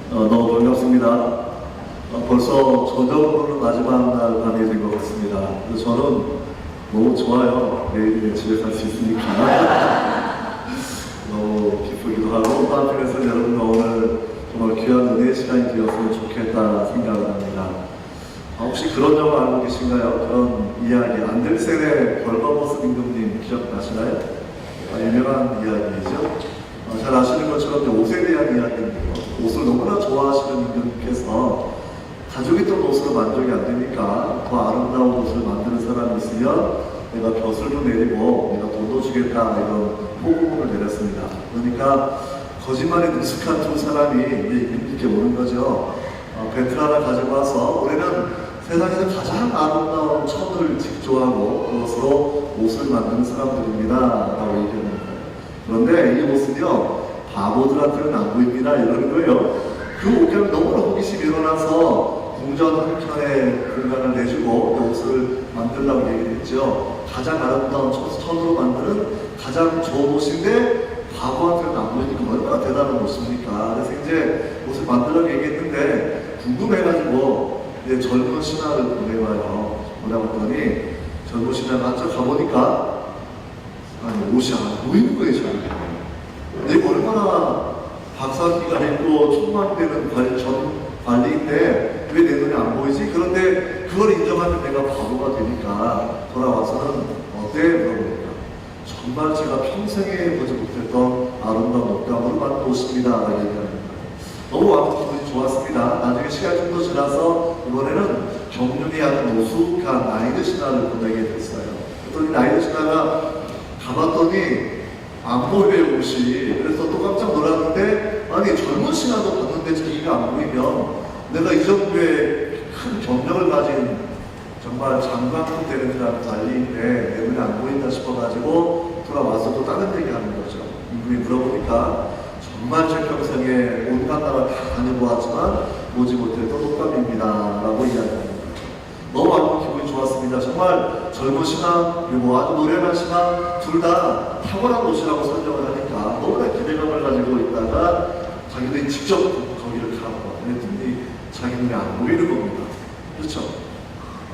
너무 반갑습니다. 벌써 저녁으로는 마지막 날 밤이 된 것 같습니다. 그래서 저는 너무 좋아요. 내일 집에 갈 수 있으니까. 너무 기쁘기도 하고, 또 한편에서 여러분과 오늘 정말 귀한 은혜의 시간이 되었으면 좋겠다 생각을 합니다. 혹시 그런 영화 알고 계신가요? 그런 이야기, 안델센의 벌거벗은 임금님 기억나시나요? 유명한 이야기이죠. 잘 아시는 것처럼 옷에 대한 이야기인데요. 옷을 너무나 좋아하시는 임금님께서 가족이 또 옷으로 만족이 안 되니까 더 아름다운 옷을 만드는 사람이 있으면 내가 벼슬도 내리고 내가 돈도 주겠다, 이런 포부를 내렸습니다. 그러니까 거짓말에 능숙한 두 사람이 임금님께 오는 거죠. 배틀 하나 가지고 와서 우리는 세상에서 가장 아름다운 천을 직조하고 그것으로 옷을 만드는 사람들입니다 라고 얘기하는 거예요. 그런데 이 옷은요, 바보들한테는 안 보입니다 이러는 거예요. 그 옷감이 너무나 호기심이 일어나서 궁전 한켠에 공간을 내주고 그 옷을 만들려고 얘기를 했죠. 가장 아름다운 천으로 만드는 가장 좋은 옷인데 바보한테는 안 보이니까 얼마나 대단한 옷입니까? 그래서 이제 옷을 만들려고 얘기했는데 궁금해가지고 이제 젊은 신하를 보내봐요. 보내봤더니 젊은 신하가 한쪽 가보니까 아니, 옷이 안 보이는 거예요, 저한테. 내가 얼마나 박사기가 있고 총망이 되는 관리인데 왜 내 눈에 안 보이지? 그런데 그걸 인정하면 내가 바보가 되니까 돌아와서는 어때? 물어보니까 정말 제가 평생에 보지 못했던 아름다운 옷감으로 만든 옷입니다 라고 얘기하는 거예요. 너무 마음 기분이 좋았습니다. 나중에 시간이 좀 더 지나서 이번에는 경륜이 아주 노숙한 나이드 신하를 보내게 됐어요. 그랬더니 나이드 신하가 가봤더니 안 보여요, 옷이. 그래서 또 깜짝 놀랐는데, 아니 젊은 신하도 봤는데 자기가 안 보이면 내가 이 정도의 큰 경력을 가진 정말 장관급 되는 사람 관리인데 내 눈에 안 보인다 싶어가지고 돌아와서 또 다른 얘기하는 거죠. 임금이 물어보니까 정말 제 평생에 온갖 나라 다 다녀보았지만 보지 못했던 옷감입니다 라고 이야기합니다. 너무 아무 기분이 좋았습니다. 정말 젊은 신하 그리고 아주 노련한 신하 둘 다 탁월한 옷이라고 설명을 하니까 너무나 기대감을 가지고 있다가 자기들이 직접 거기를 가고 그랬더니 자기 눈에 안 보이는 겁니다. 그렇죠?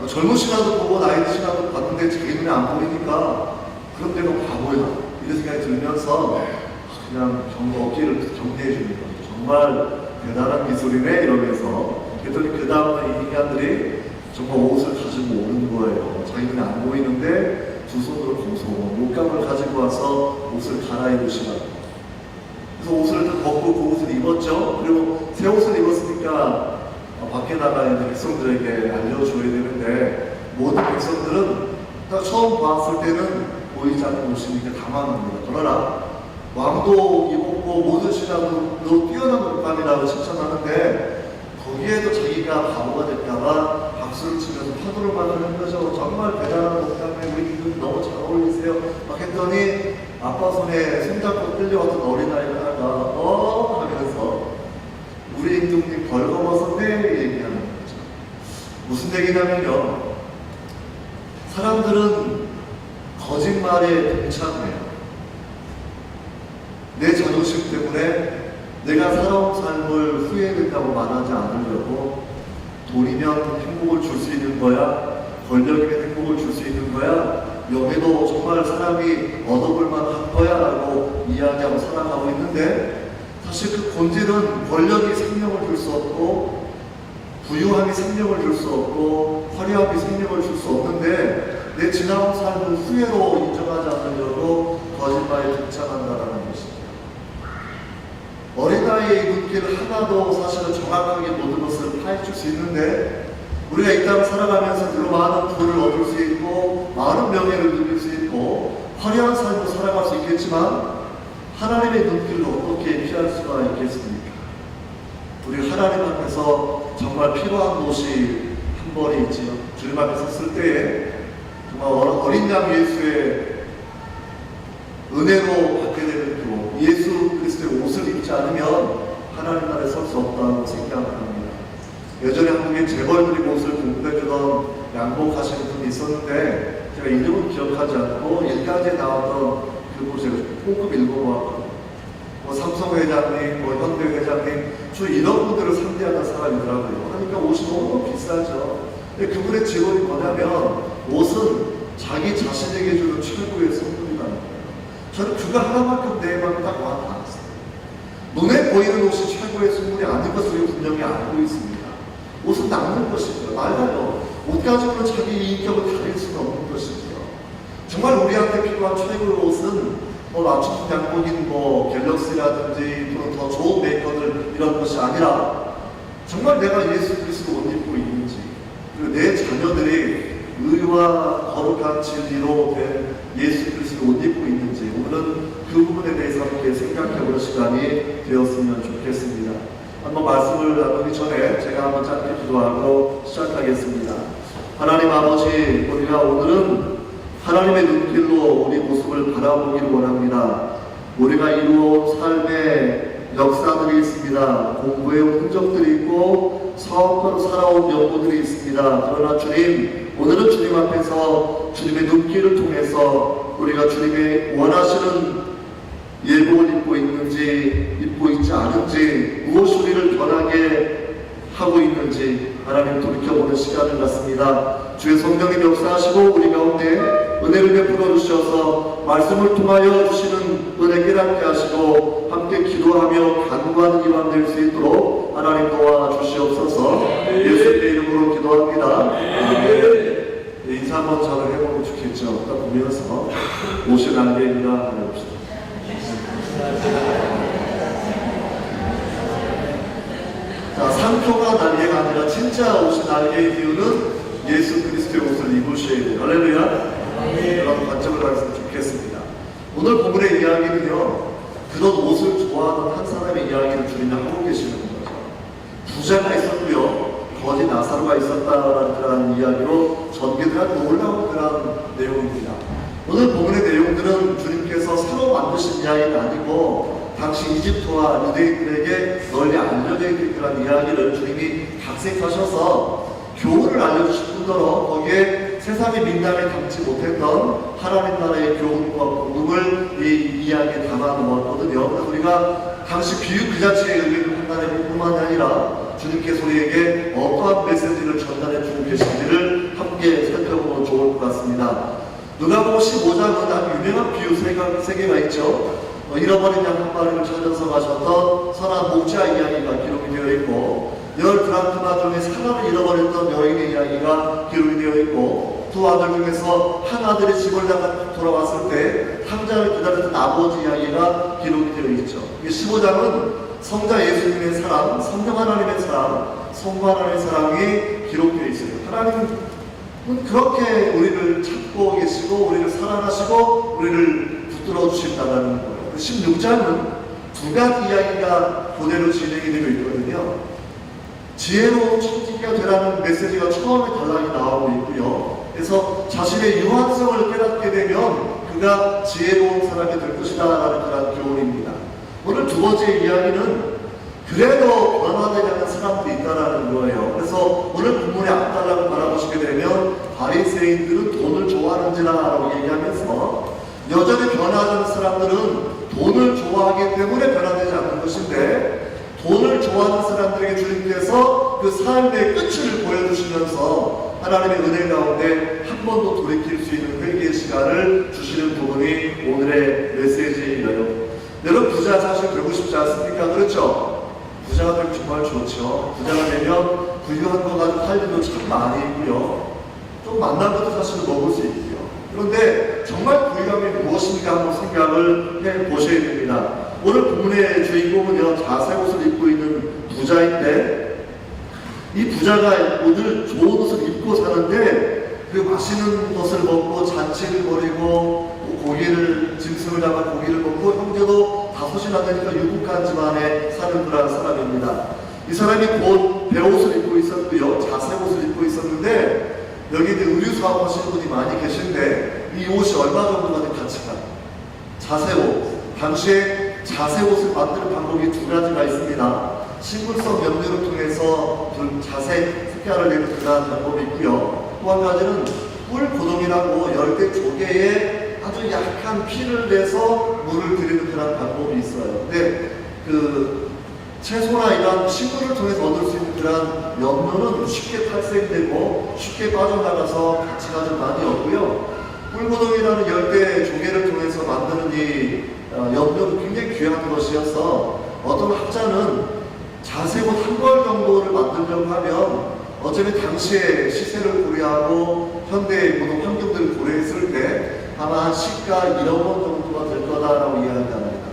젊은 신하도 보고 나이 신하도 봤는데 자기 눈에 안 보이니까 그럼 내가 바보야 이런 생각이 들면서 그냥 어깨를 경계해 주는 거죠. 정말 대단한 기술이네 이러면서. 그랬더니 그 다음에 이 인간들이 정말 옷을 가지고 오는 거예요. 자기 눈에 안 보이는데 두 손으로 고소 옷감을 가지고 와서 옷을 갈아입으시라고. 그래서 옷을 벗고 그 옷을 입었죠. 그리고 새 옷을 입었으니까 밖에 나가 있는 백성들에게 알려줘야 되는데 모든 백성들은 딱 처음 봤을 때는 보이지 않는 옷이니까 당황합니다. 그러나 왕도 입었고 모든 신하도 뛰어난 옷감이라고 칭찬하는데 거기에도 자기가 바보가 될까봐 박수를 치면서 파도를 맞는 거죠. 정말 대단한 옷감에 우리 임금 너무 잘 어울리세요. 막 했더니 아빠 손에 손잡고 끌려왔던 어린아이가 하나가 하면서 우리 임금님 벌거벗었네 얘기하는 거죠. 무슨 얘기냐면요, 사람들은 거짓말에 동참해요. 내 자존심 때문에 내가 살아온 삶을 후회된다고 말하지 않으려고 돈이면 행복을 줄 수 있는 거야, 권력이면 행복을 줄 수 있는 거야, 여기도 정말 사람이 얻어볼 만한 거야 라고 이야기하고 살아가고 있는데 사실 그 본질은 권력이 생명을 줄 수 없고 부유함이 생명을 줄 수 없고 화려함이 생명을 줄 수 없는데 내 지나온 삶을 후회로 인정하지 않으려고 거짓말에 동참한다는 것입니다. 어린아이의 눈길을 하나도 사실은 정확하게 모든 것을 파헤칠 수 있는데 우리가 이 땅을 살아가면서 그 많은 부를 얻을 수 있고 많은 명예를 누릴 수 있고 화려한 삶을 살아갈 수 있겠지만 하나님의 눈길을 어떻게 피할 수가 있겠습니까? 우리 하나님 앞에서 정말 필요한 옷이 한 벌이 있지요. 주님 앞에 섰을 때에 정말 어린 양 예수의 은혜로 받게 되는 그 예수 그리스도의 옷을 입지 않으면 하나님 나라에 설 수 없다고 생각을 합니다. 예전에 한국에 재벌들이 옷을 공급해주던 양복하시는 분이 있었는데 제가 이름은 기억하지 않고 일간지에 나왔던 그곳에 꼭 읽어보았거든요. 삼성 회장님, 현대 회장님, 주 이런 분들을 상대하는 사람이더라고요. 그러니까 옷이 너무 비싸죠. 근데 그분의 직원이 뭐냐면 옷은 자기 자신에게 주는 최고의 선물이라는 거예요. 저는 그거 하나만큼 내 마음에 딱 와닿았어요. 눈에 보이는 옷이 최고의 선물이 아닌 것을 분명히 알고 있습니다. 옷은 남는 것이죠. 낡아요. 옷 가지고는 자기 인격을 가릴 수는 없는 것이죠. 정말 우리한테 필요한 최고의 옷은 맞춤 양복인 갤럭시라든지 또는 더 좋은 메이커들 이런 것이 아니라 정말 내가 예수 그리스도 옷 입고 있는지, 그리고 내 자녀들이 의와 거룩한 진리로 된 예수 그리스도 옷 입고 있는지, 오늘은 그 부분에 대해서 함께 생각해보는 시간이 되었으면 좋겠습니다. 한번 말씀을 나누기 전에 제가 한번 짧게 기도하고 시작하겠습니다. 하나님 아버지, 우리가 오늘은 하나님의 눈길로 우리 모습을 바라보기를 원합니다. 우리가 이루어온 삶의 역사들이 있습니다. 공부해온 흔적들이 있고 사업가로 살아온 연고들이 있습니다. 그러나 주님, 오늘은 주님 앞에서 주님의 눈길을 통해서 우리가 주님의 원하시는 예복을 입고 있는지 입고 있지 않은지, 무엇이 우리를 변하게 하고 있는지 하나님 돌이켜보는 시간을 갖습니다. 주의 성령님 역사하시고 우리 가운데 은혜를 베풀어 주셔서 말씀을 통하여 주시는 은혜 깨닫게 하시고 함께 기도하며 간구하는 이밤 될 수 있도록 하나님 도와주시옵소서. 예수님의 이름으로 기도합니다. 인사 한번 잘 해보면 좋겠죠. 딱 보면서 옷이 날개입니다. 해봅시다. 자, 상표가 날개가 아니라 진짜 옷이 날개의 이유는 예수 그리스도의 옷을 입으셔야 돼요. 할렐루야. 여러분 관점을 가졌으면 좋겠습니다. 오늘 본문의 이야기는요, 그런 옷을 좋아하는 한 사람의 이야기를 주님이 하고 계시는 거죠. 부자가 있었고요, 거지 나사로가 있었다라는 그런 이야기로 전개된 놀라운 그런 내용입니다. 오늘 본문의 내용들은 주님께서 새로 만드신 이야기가 아니고 당시 이집트와 유대인들에게 널리 알려져 있는 그런 이야기를 주님이 각색하셔서 교훈을 알려주실 뿐더러 거기에 세상의 민담에 담지 못했던 하나님 나라의 교훈과 복음을 이 이야기에 담아 놓았거든요. 그래서 우리가 당시 비유 그 자체에 의미를 판단해 뿐만 아니라 주님께서 우리에게 어떠한 메시지를 전달해 주고 계신지를 함께 살펴보면 좋을 것 같습니다. 누가복음 15장은 아주 유명한 비유 세 개가 있죠. 잃어버린 양 한 마리를 찾아서 가셨던 선한 목자 이야기가 기록이 되어 있고, 10드라크마 중에 하나를 잃어버렸던 여인의 이야기가 기록이 되어 있고, 두 아들 중에서 한 아들이 집을 나가 돌아왔을 때 탕자를 기다렸던 아버지 이야기가 기록이 되어 있죠. 이 15장은 성자 예수님의 사랑, 성령 하나님의 사랑, 성부 하나님의 사랑이 기록되어 있어요. 하나님은 그렇게 우리를 찾고 계시고 우리를 사랑하시고 우리를 붙들어 주신다는 거예요. 16장은 두 가지 이야기가 그대로 진행이 되고 있거든요. 지혜로운 청지기가 되라는 메시지가 처음에 단락이 나오고 있고요. 그래서 자신의 유한성을 깨닫게 되면 그가 지혜로운 사람이 될 것이다 라는 그런 교훈입니다. 오늘 두 번째 이야기는 그래도 변화되지 않는 사람들이 있다는 거예요. 그래서 오늘 본문의 앞단락을 바라보시게 되면 바리새인들은 돈을 좋아하는지라고 얘기하면서 여전히 변화하지 않는 사람들은 돈을 좋아하기 때문에 변화되지 않는 것인데, 돈을 좋아하는 사람들에게 주님께서 그 삶의 끝을 보여주시면서 하나님의 은혜 가운데 한 번 더 돌이킬 수 있는 회개의 시간을 주시는 부분이 오늘의 메시지예요. 여러분 부자 사실 되고 싶지 않습니까? 그렇죠? 부자가 되면 정말 좋죠. 부자가 되면 부유한 거 가지고 할 일도 참 많이 있고요. 좀 만난 것도 사실 먹을 수 있고요. 그런데 정말 부유함이 무엇인가 한번 생각을 해보셔야 됩니다. 오늘 본문의 주인공은요, 자색 옷을 입고 있는 부자인데, 이 부자가 오늘 좋은 옷을 입고 사는데 그 맛있는 것을 먹고 잔치를 벌이고 고기를 짐승을 잡아 고기를 먹고 형제도 다섯이나 되니까 유복한 집안에 사는 그런 사람입니다. 이 사람이 곧 배옷을 입고 있었고요, 자색 옷을 입고 있었는데, 여기 의류 사업 하시는 분이 많이 계신데 이 옷이 얼마 정도 가는 가치가? 자색 옷. 당시에 자색 옷을 만드는 방법이 두 가지가 있습니다. 식물성 염료를 통해서 자색 색깔을 내는 그런 방법이 있고요. 또 한 가지는 꿀 고동이라고 열대 조개에 아주 약한 피를 내서 물을 들이는 그런 방법이 있어요. 근데 그 채소나 이런 식물을 통해서 얻을 수 있는 그런 염료는 쉽게 탈색되고 쉽게 빠져나가서 가치가 좀 많이 없고요. 꿀고동이라는 열대 조개를 통해서 만드는 이 염료는 굉장히 귀한 것이어서 어떤 학자는 자세옷 한 벌 정도를 만들려고 하면 어차피 당시의 시세를 고려하고 현대의 모든 환경들을 고려했을 때 아마 시가 1억 원 정도가 될 거다라고 이야기합니다.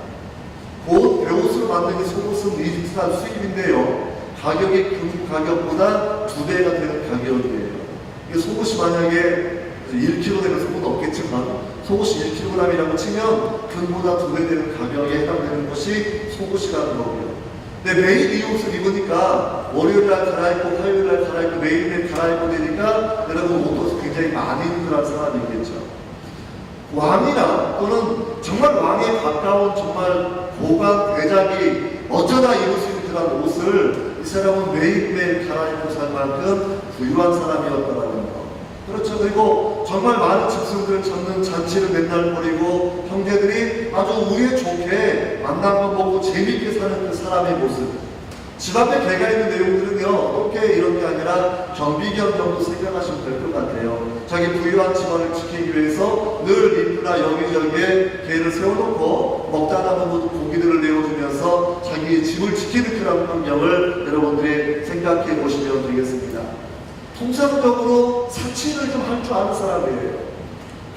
곧 배옷을 만드는 속옷은 이집트산 수입인데요. 가격이 금 가격보다 2배가 되는 가격이에요. 이게 속옷이 만약에 1kg 되는 속옷은 없겠지만 속옷이 1kg이라고 치면 금보다 2배 되는 가격에 해당되는 것이 속옷이라는 거고요. 근데 매일 이 옷을 입으니까 월요일날 갈아입고 화요일날 갈아입고 매일매일 갈아입고 되니까 여러분 옷도 굉장히 많이 입는 그런 사람이겠죠. 왕이나 또는 정말 왕에 가까운 정말 고관 대작이 어쩌다 입을 수 있는 그런 옷을 이 사람은 매일매일 갈아입고 살 만큼 부유한 사람이었다는 거. 그렇죠. 그리고 정말 많은 짐승들을 잡는 잔치를 맨날 벌이고 형제들이 아주 우애 좋게 만난 거 보고 재미있게 사는 그 사람의 모습. 집 앞에 개가 있는 내용들은요, 그렇게 이런 게 아니라 경비견 정도 생각하시면 될 것 같아요. 자기 부유한 집안을 지키기 위해서 늘 인프라 여기저기에 개를 세워놓고 먹다 남은 고기들을 내어주면서 자기 집을 지키는 그런 환경을 여러분들이 생각해 보시면 되겠습니다. 통상적으로 사치를 좀 할 줄 아는 사람이에요.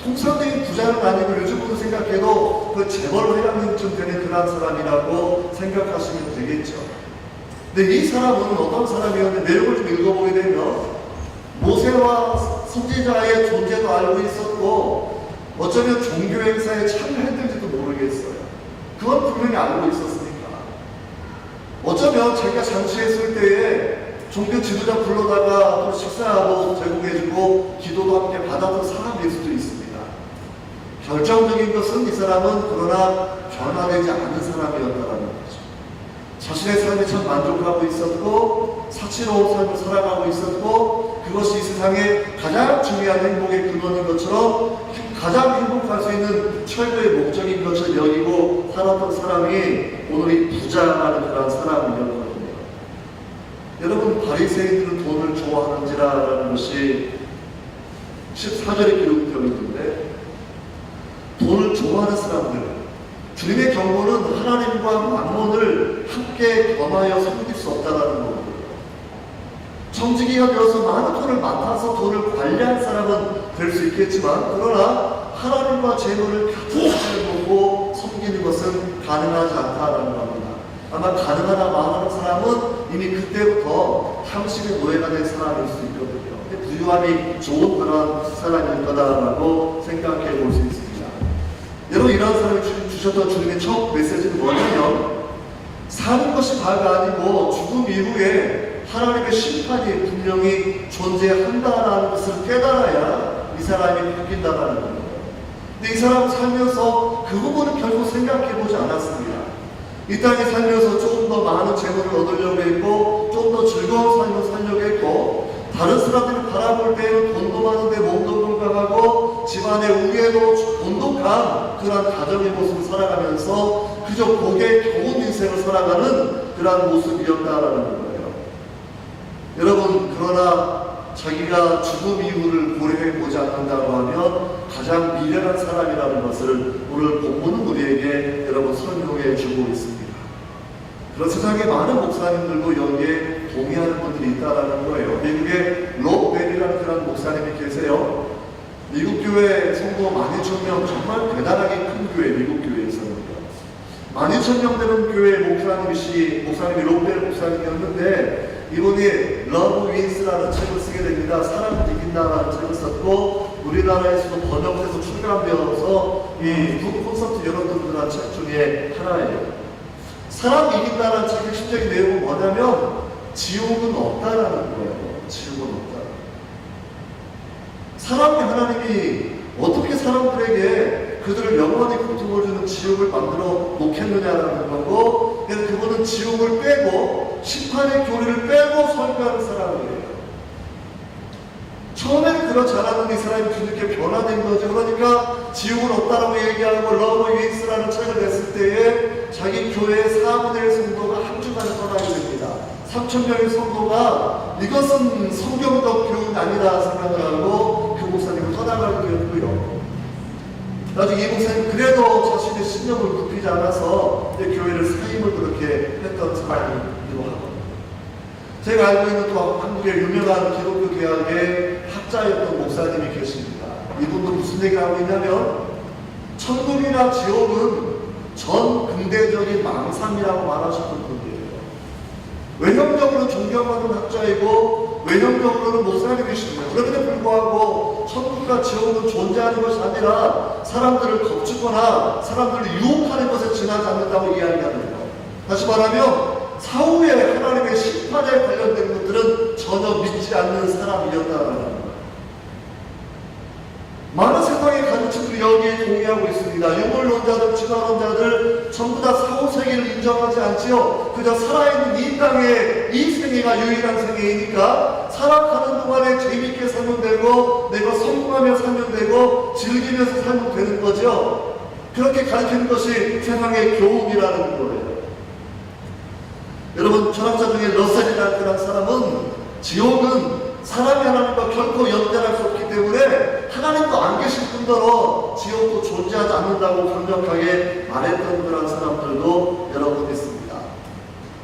통상적인 부자는 아니고 요즘으로 생각해도 그 재벌 회장님쯤 되는 그런 사람이라고 생각하시면 되겠죠. 근데 이 사람은 어떤 사람이었는데 내용을 좀 읽어보게 되면 모세와 선지자의 존재도 알고 있었고 어쩌면 종교 행사에 참여했는지도 모르겠어요. 그건 분명히 알고 있었으니까. 어쩌면 자기가 잔치했을 때에 종교 지도자 불러다가 또 식사도 제공해주고 기도도 함께 받았던 사람일 수도 있습니다. 결정적인 것은 이 사람은 그러나 변화되지 않은 사람이었다는 거죠. 자신의 삶에 참 만족하고 있었고 사치로운 삶을 살아가고 있었고 그것이 이 세상에 가장 중요한 행복의 근원인 것처럼 가장 행복할 수 있는 최고의 목적인 것을 여기고 살았던 사람이 오늘 이 부자라는 그런 사람이었거든요. 여러분 바리새인들은 돈을 좋아하는지라는 것이 14절에 기록되어 있는데 돈을 좋아하는 사람들 주님의 경고는 하나님과 만몬을 함께 겸하여 섬길 수 없다는 거거든요. 청지기가 되어서 많은 돈을 맡아서 돈을 관리한 사람은 될 수 있겠지만 그러나 하나님과 재물을 같은 사람을 보고 섬기는 것은 가능하지 않다는 겁니다. 아마 가능하다 말하는 사람은 이미 그때부터 탐심의 노예가 된 사람일 수 있거든요. 부유함이 좋은 그런 사람일 거다라고 생각해 볼 수 있습니다. 여러분 이러한 사람이 주셨던 주님의 첫 메시지는 뭐냐면 사는 것이 다가 아니고 죽음 이후에 하나님의 심판이 분명히 존재한다라는 것을 깨달아야 이 사람이 바뀐다라는 거예요. 근데 이 사람은 살면서 그 부분은 결국 생각해 보지 않았습니다. 이 땅에 살면서 조금 더 많은 재물을 얻으려고 했고 좀 더 즐거운 삶을 살려고 했고 다른 사람들이 바라볼 때에는 돈도 많은데 몸도 건강하고 집안의 우애도 돈독한 그러한 가정의 모습을 살아가면서 그저 복에 겨운 인생을 살아가는 그러한 모습이었다라는 거예요. 여러분 그러나 자기가 죽음 이후를 고려해 보지 않는다고 하면 가장 미련한 사람이라는 것을 오늘 본문은 우리에게 여러분 설명해 주고 있습니다. 그런 세상에 많은 목사님들도 여기에 동의하는 분들이 있다는 거예요. 미국에 록베리라는 그런 목사님이 계세요. 미국 교회 성도 12,000명 정말 대단하게 큰 교회, 미국 교회에서는요. 12,000명 되는 교회 목사님이 록베리 목사님이었는데 이분이 러브 윈스라는 책을 쓰게 됩니다. 사랑을 이긴다라는 책을 썼고 우리나라에서도 번역돼서 출간되어서 이 북 콘서트 여러분들한 책 중에 하나예요. 사랑 이긴다는 책의 핵심적인 내용은 뭐냐면 지옥은 없다라는 거예요. 지옥은 없다. 사랑의 하나님이 어떻게 사람들에게 그들을 영원히 고통을 주는 지옥을 만들어 놓겠느냐라는 거고 그분은 지옥을 빼고 심판의 교리를 빼고 설교하는 사람이에요. 처음에는 그렇지 않았는데 이 사람이 뒤늦게 변화된 거죠. 그러니까 지옥은 없다라고 얘기하고 러브 윈스라는 책을 냈을 때에 자기 교회의 4분의 1 성도가 한 주간 신앙을 떠나게 됩니다. 3,000명의 성도가 이것은 성경적 교훈이 아니라 생각을 하고 그 목사님을 떠나가게 되었고요. 나중에 이 목사님 그래도 자신의 신념을 굽히지 않아서 교회를 사임을 그렇게 했던 사람이기도 하거든요. 제가 알고 있는 또 한국의 유명한 기독교 대학의 학자였던 목사님이 계십니다. 이분도 무슨 얘기를 하고 있냐면 천국이나 지옥은 전 근대적인 망상이라고 말하셨던 분이에요. 외형적으로 존경받는 학자이고 외형적으로는 목사님이십니다. 그럼에도 불구하고 천국과 지옥은 존재하는 것이 아니라 사람들을 겁주거나 사람들을 유혹하는 것에 지나지 않는다고 이야기합니다. 다시 말하면 사후에 하나님의 심판에 관련된 것들은 전혀 믿지 않는 사람이었다는 겁니다. 많은 세상의 가르침들이 여기에 동의하고 있습니다. 유물론자들, 진화론자들 전부 다 사후세계를 인정하지 않지요. 그저 살아있는 이 땅에 이 생애가 유일한 생애이니까 살아가는 동안에 재밌게 살면 되고 내가 성공하며 살면 되고 즐기면서 살면 되는 거죠. 그렇게 가르치는 것이 세상의 교훈이라는 거예요. 여러분, 철학자 중에 러셀이라는 그런 사람은 지옥은 사람이 하나님과 결코 연대할 수 없기 때문에 하나님도 안 계실 뿐더러 지옥도 존재하지 않는다고 강력하게 말했던 그런 사람들도 여러분 있습니다.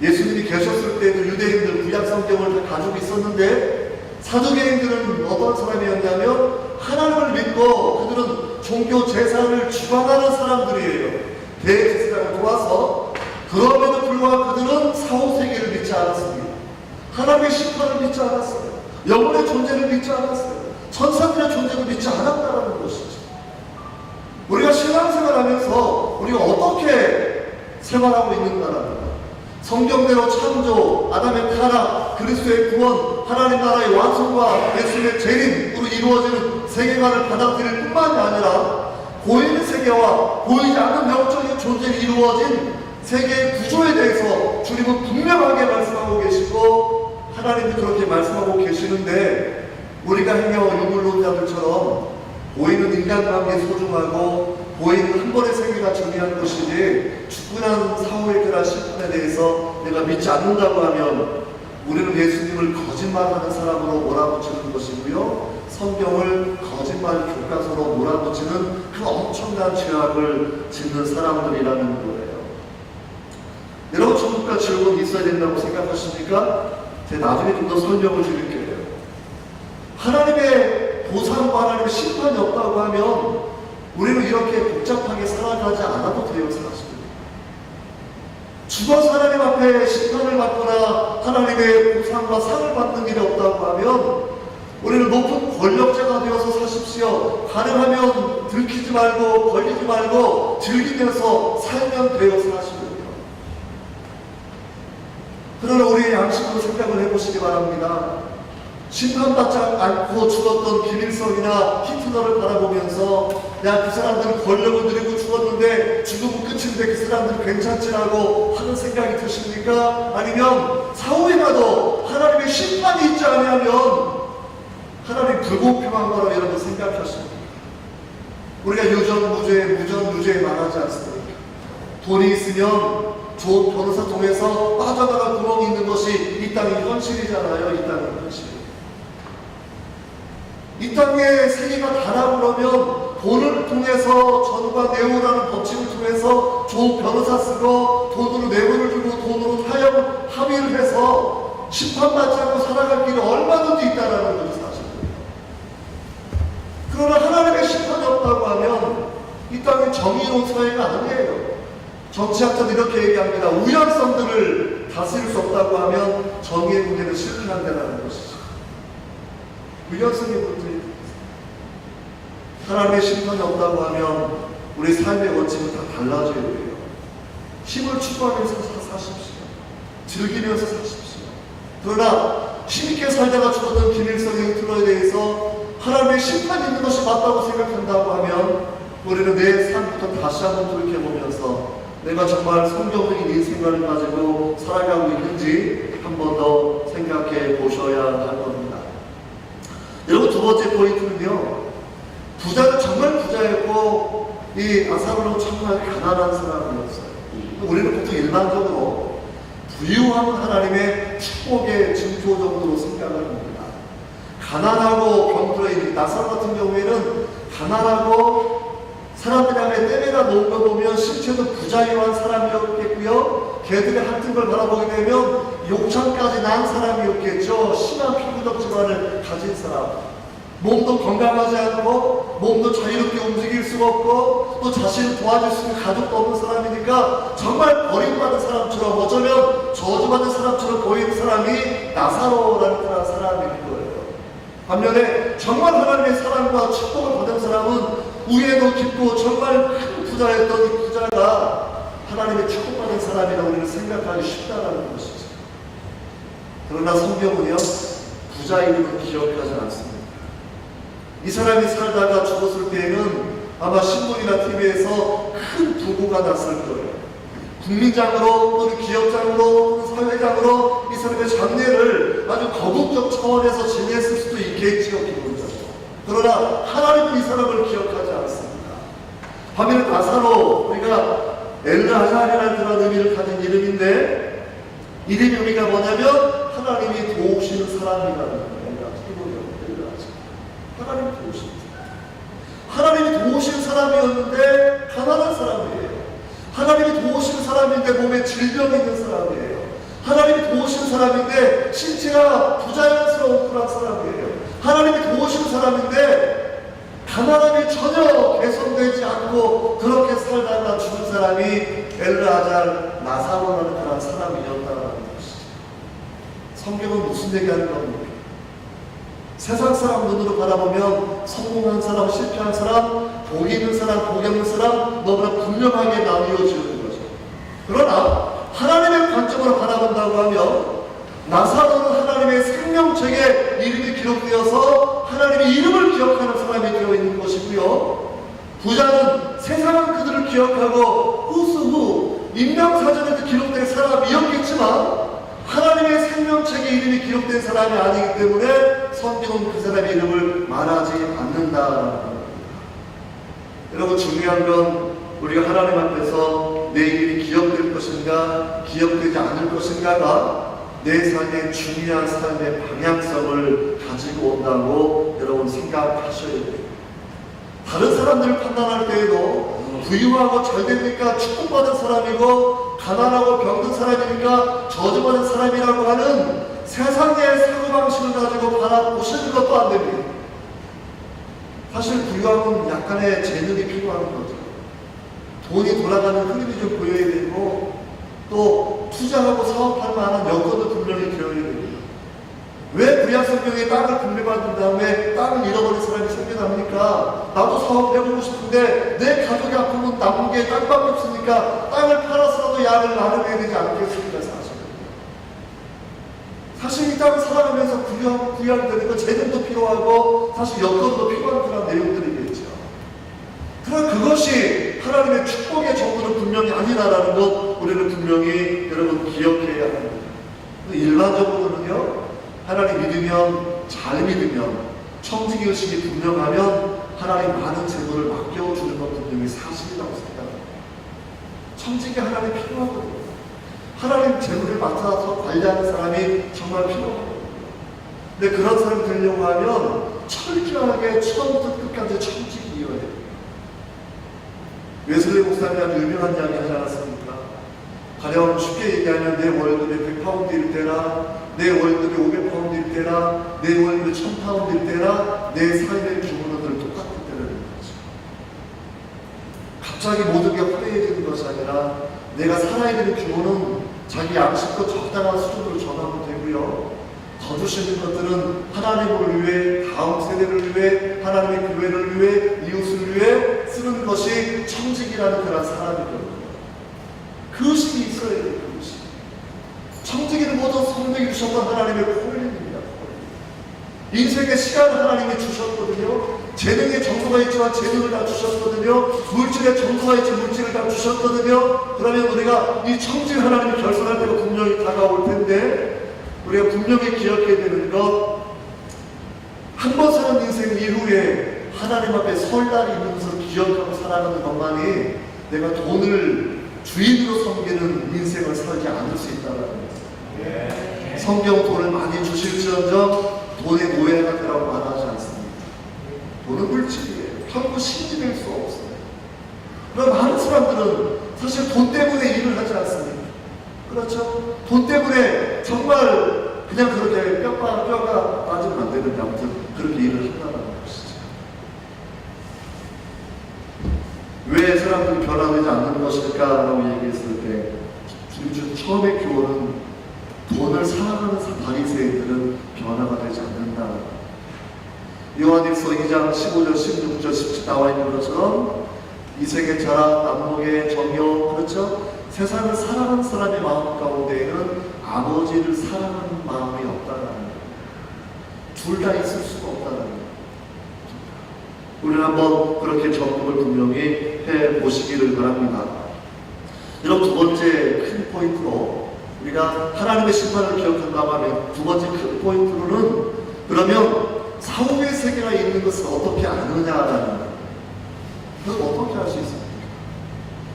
예수님이 계셨을 때도 유대인들 구약 성경을 다 가지고 있었는데 사두개인들은 어떤 사람이었냐면 하나님을 믿고 그들은 종교 제사를 주관하는 사람들이에요. 대제사장을 도와서. 그럼에도 불구하고 그들은 사후세계를 믿지 않았습니다. 하나님의 심판을 믿지 않았어요. 영혼의 존재를 믿지 않았어요. 천사들의 존재를 믿지 않았다는 것이죠. 우리가 신앙생활하면서 우리가 어떻게 생활하고 있는가랍니다. 성경대로 창조, 아담의 타락, 그리스도의 구원, 하나님 나라의 완성과 예수의 재림으로 이루어지는 세계관을 받아들일 뿐만이 아니라 보이는 세계와 보이지 않는 영적인 존재로 이루어진 세계의 구조에 대해서 주님은 분명하게 말씀하고 계시고 하나님도 그렇게 말씀하고 계시는데 우리가 행여 유물론자들처럼 보이는 인간관계에 소중하고 보이는 한 번의 세계가 중요한 것이지 죽고 난 사후의 그런 심판에 대해서 내가 믿지 않는다고 하면 우리는 예수님을 거짓말하는 사람으로 몰아붙이는 것이고요. 성경을 거짓말 교과서로 몰아붙이는 그 엄청난 죄악을 짓는 사람들이라는 거예요. 여러분, 천국과 지옥은 있어야 된다고 생각하십니까? 제가 나중에 좀 더 설명을 드릴게요. 하나님의 보상과 하나님의 심판이 없다고 하면 우리는 이렇게 복잡하게 살아가지 않아도 돼요, 사실은. 죽어서 하나님 앞에 심판을 받거나 하나님의 보상과 상을 받는 일이 없다고 하면 우리는 높은 권력자가 되어서 사십시오. 가능하면 들키지 말고 걸리지 말고 즐기면서 살면 돼요, 사실은. 그러나 우리의 양심으로 생각을 해보시기 바랍니다. 심판받지 않고 죽었던 김일성이나 히틀러를 바라보면서 야, 그 사람들은 권력을 누리고 죽었는데 죽으면 끝인데 그 사람들은 괜찮지라고 하는 생각이 드십니까? 아니면 사후에 가도 하나님의 심판이 있지 않으면 하나님 불공평한 거라고 여러분 생각하십니까? 우리가 유전무죄, 무전유죄 말하지 않습니까? 돈이 있으면 좋은 변호사 통해서 빠져나갈 구멍이 있는 것이 이 땅의 현실이잖아요. 이 땅의 현실. 이 땅의 세계가 다라고 그러면 돈을 통해서 전과 내오라는 법칙을 통해서 좋은 변호사 쓰고 돈으로 내고를 주고 돈으로 타협 합의를 해서 심판받지 않고 살아갈 길이 얼마든지 있다는 것이 사실이에요. 그러나 하나님의 심판이 없다고 하면 이 땅의 정의로운 사회가 아니에요. 정치학자는 이렇게 얘기합니다. 우연성들을 다스릴 수 없다고 하면 정의의 문제는 실패한다는 것이죠. 우연성의 문제. 하나님의 심판이 없다고 하면 우리 삶의 원칙은 다 달라져야 돼요. 힘을 추구하면서 사십시오. 즐기면서 사십시오. 그러나 힘있게 살다가 죽었던 김일성의 히틀러에 대해서 하나님의 심판이 있는 것이 맞다고 생각한다고 하면 우리는 내 삶부터 다시 한번 돌이켜보면서 내가 정말 성경적인 인생관을 가지고 살아가고 있는지 한 번 더 생각해 보셔야 할 겁니다. 여러분, 두 번째 포인트는요, 부자는 정말 부자였고 이 아사로는 정말 가난한 사람이었어요. 우리는 보통 일반적으로 부유함은 하나님의 축복의 증표 정도로 생각을 합니다. 가난하고 병들어있는 나사로 같은 경우에는 가난하고 사람들이 안에 떼내다 놓은 걸 보면 실체도 부자유한 사람이었겠고요. 걔들의 하튼 걸 바라보게 되면 욕창까지 난 사람이었겠죠. 심한 피부적 질환을 가진 사람. 몸도 건강하지 않고 몸도 자유롭게 움직일 수가 없고 또 자신을 도와줄 수 있는 가족도 없는 사람이니까 정말 버림받은 사람처럼 어쩌면 저주받은 사람처럼 보이는 사람이 나사로라는 그런 사람일 거예요. 반면에 정말 하나님의 사랑과 축복을 받은 사람은 우애도 깊고 정말 큰 부자였던 이 부자가 하나님의 축복받은 사람이라고 우리는 생각하기 쉽다는 것이죠. 그러나 성경은요, 부자 이름은 기억하지 않습니다. 이 사람이 살다가 죽었을 때에는 아마 신문이나 TV에서 큰 부고가 났을 거예요. 국민장으로 또는 기업장으로 또는 사회장으로 이 사람의 장례를 아주 거국적 차원에서 지냈을 수도 있겠지요, 기본적으로. 그러나 하나님은 이 사람을 기억하지 않습니다. 반면에 나사로, 우리가 엘르하잘이라는 그런 의미를 가진 이름인데, 이름의 의미가 뭐냐면 하나님이 도우시는 사람이라는 거예요. 하나님이 도우시는 사람. 하나님이 도우시는 사람이었는데 가난한 사람이에요. 하나님이 도우시는 사람인데 몸에 질병이 있는 사람이에요. 하나님이 도우시는 사람인데 신체가 부자연스러운 그런 사람이에요. 하나님이 도우시는 사람인데 가난함이 전혀 개선되지 않고 그렇게 살다가 죽은 사람이 엘르하잘 나사로라는 그런 사람이었다는 것이죠. 성경은 무슨 얘기하는 겁니까? 세상 사람 눈으로 바라보면 성공한 사람, 실패한 사람, 복 있는 사람, 복 없는 사람 너무나 분명하게 나뉘어지는 거죠. 그러나 하나님의 관점으로 바라본다고 하면 나사로는 하나님의 생명책에 이름이 기록되어서 하나님의 이름을 기억하는 사람이 되어 있는 것이고요. 부자는 세상은 그들을 기억하고 후수후 인명사전에도 기록된 사람이었겠지만 하나님의 생명책에 이름이 기록된 사람이 아니기 때문에 성경은 그 사람의 이름을 말하지 않는다라는 겁니다. 여러분, 중요한 건 우리가 하나님 앞에서 내 이름이 기억될 것인가 기억되지 않을 것인가가 내 삶의 중요한 삶의 방향성을 가지고 온다고 여러분 생각하셔야 돼요. 다른 사람들을 판단할 때에도 부유하고 잘되니까 축복받은 사람이고 가난하고 병든 사람이니까 저주받은 사람이라고 하는 세상의 사고방식을 가지고 바라보시는 것도 안 됩니다. 사실 부유함은 약간의 재능이 필요한 거죠. 돈이 돌아가는 흐름이 좀 보여야 되고 또 투자하고 사업할 만한 여건도 분명히 되어야 됩니다. 왜 구약성경에 땅을 분배받은 다음에 땅을 잃어버린 사람이 생겨납니까? 나도 사업해보고 싶은데 내 가족이 아프면 남은 게 땅밖에 없으니까 땅을 팔아서라도 약을 나눠야 되지 않겠습니까? 사실 이 땅을 살아가면서 구약되는 건 재능도 필요하고 사실 여건도 필요한 그런 내용들이겠죠. 그러나 그것이 하나님의 축복의 정도는 분명히 아니다라는 것 우리는 분명히 여러분 기억해야 합니다. 일반적으로는요, 하나님 믿으면, 잘 믿으면, 청지기의식이 분명하면 하나님 많은 재물을 맡겨주는 건 분명히 사실이라고 생각합니다. 청지기 하나님 필요하거든요. 하나님 재물을 맡아서 관리하는 사람이 정말 필요하거든요. 근데 그런 사람이 되려고 하면 철저하게 처음부터 끝까지 청지기여야 돼요. 웨슬리 목사님이 아주 유명한 이야기 하지 않았습니까? 가령 쉽게 얘기하면 내 월급이 100파운드일 때나 내 월급이 500파운드일 때나 내 월급이 1000파운드일 때나 내 삶의 규모는 늘 똑같은 때라는 거죠. 갑자기 모든 게 화려해지는 것이 아니라 내가 살아야 되는 규모는 자기 양식도 적당한 수준으로 전하면 되고요. 더 주시는 것들은 하나님을 위해, 다음 세대를 위해, 하나님의 교회를 위해, 이웃을 위해 쓰는 것이 청직이라는 그런 사람이거든요. 그 의식이 있어야 돼요. 그 의식. 청지기는 모든 성령이 주셨던 하나님의 콜링입니다. 인생의 시간을 하나님이 주셨거든요. 재능의 정서가 있지만 재능을 다 주셨거든요. 물질의 정서가 있지만 물질을 다 주셨거든요. 그러면 우리가 이 청지기 하나님이 결선할 때가 분명히 다가올 텐데 우리가 분명히 기억해야 되는 것, 한 번 사는 인생 이후에 하나님 앞에 설 날이 있는 것을 기억하고 살아가는 것만이 내가 돈을 주인으로 섬기는 인생을 살지 않을 수 있다는 거예요. 성경 돈을 많이 주실지언정 돈의 노예가 되라고 말하지 않습니다. 돈은 물질이에요. 결국 신이 될 수 없어요. 그럼 많은 사람들은 사실 돈 때문에 일을 하지 않습니다. 그렇죠? 돈 때문에 정말 그냥 그렇게 뼈가 빠지면 안 되는데 아무튼 그렇게 일을 한다는 것이죠. 왜 사람들이 변화되지 않는 것일까라고 얘기했을 때 주님 준 처음의 교훈은 돈을 사랑하는 바리새인들은 변화가 되지 않는다. 요한일서 2장 15절, 16절, 17절 나와 있는 것처럼 이생의 자랑, 남목의 정욕, 그렇죠? 세상을 사랑하는 사람의 마음 가운데에는 아버지를 사랑하는 마음이 없다는 거예요. 둘 다 있을 수가 없다는 거예요. 우리는 한번 그렇게 점검을 분명히 해보시기를 바랍니다. 이런 두 번째 큰 포인트로 우리가 하나님의 심판을 기억한다고 하면 두 번째 큰 포인트로는 그러면 사후의 세계가 있는 것을 어떻게 아느냐라는 거예요. 그걸 어떻게 할 수 있습니까?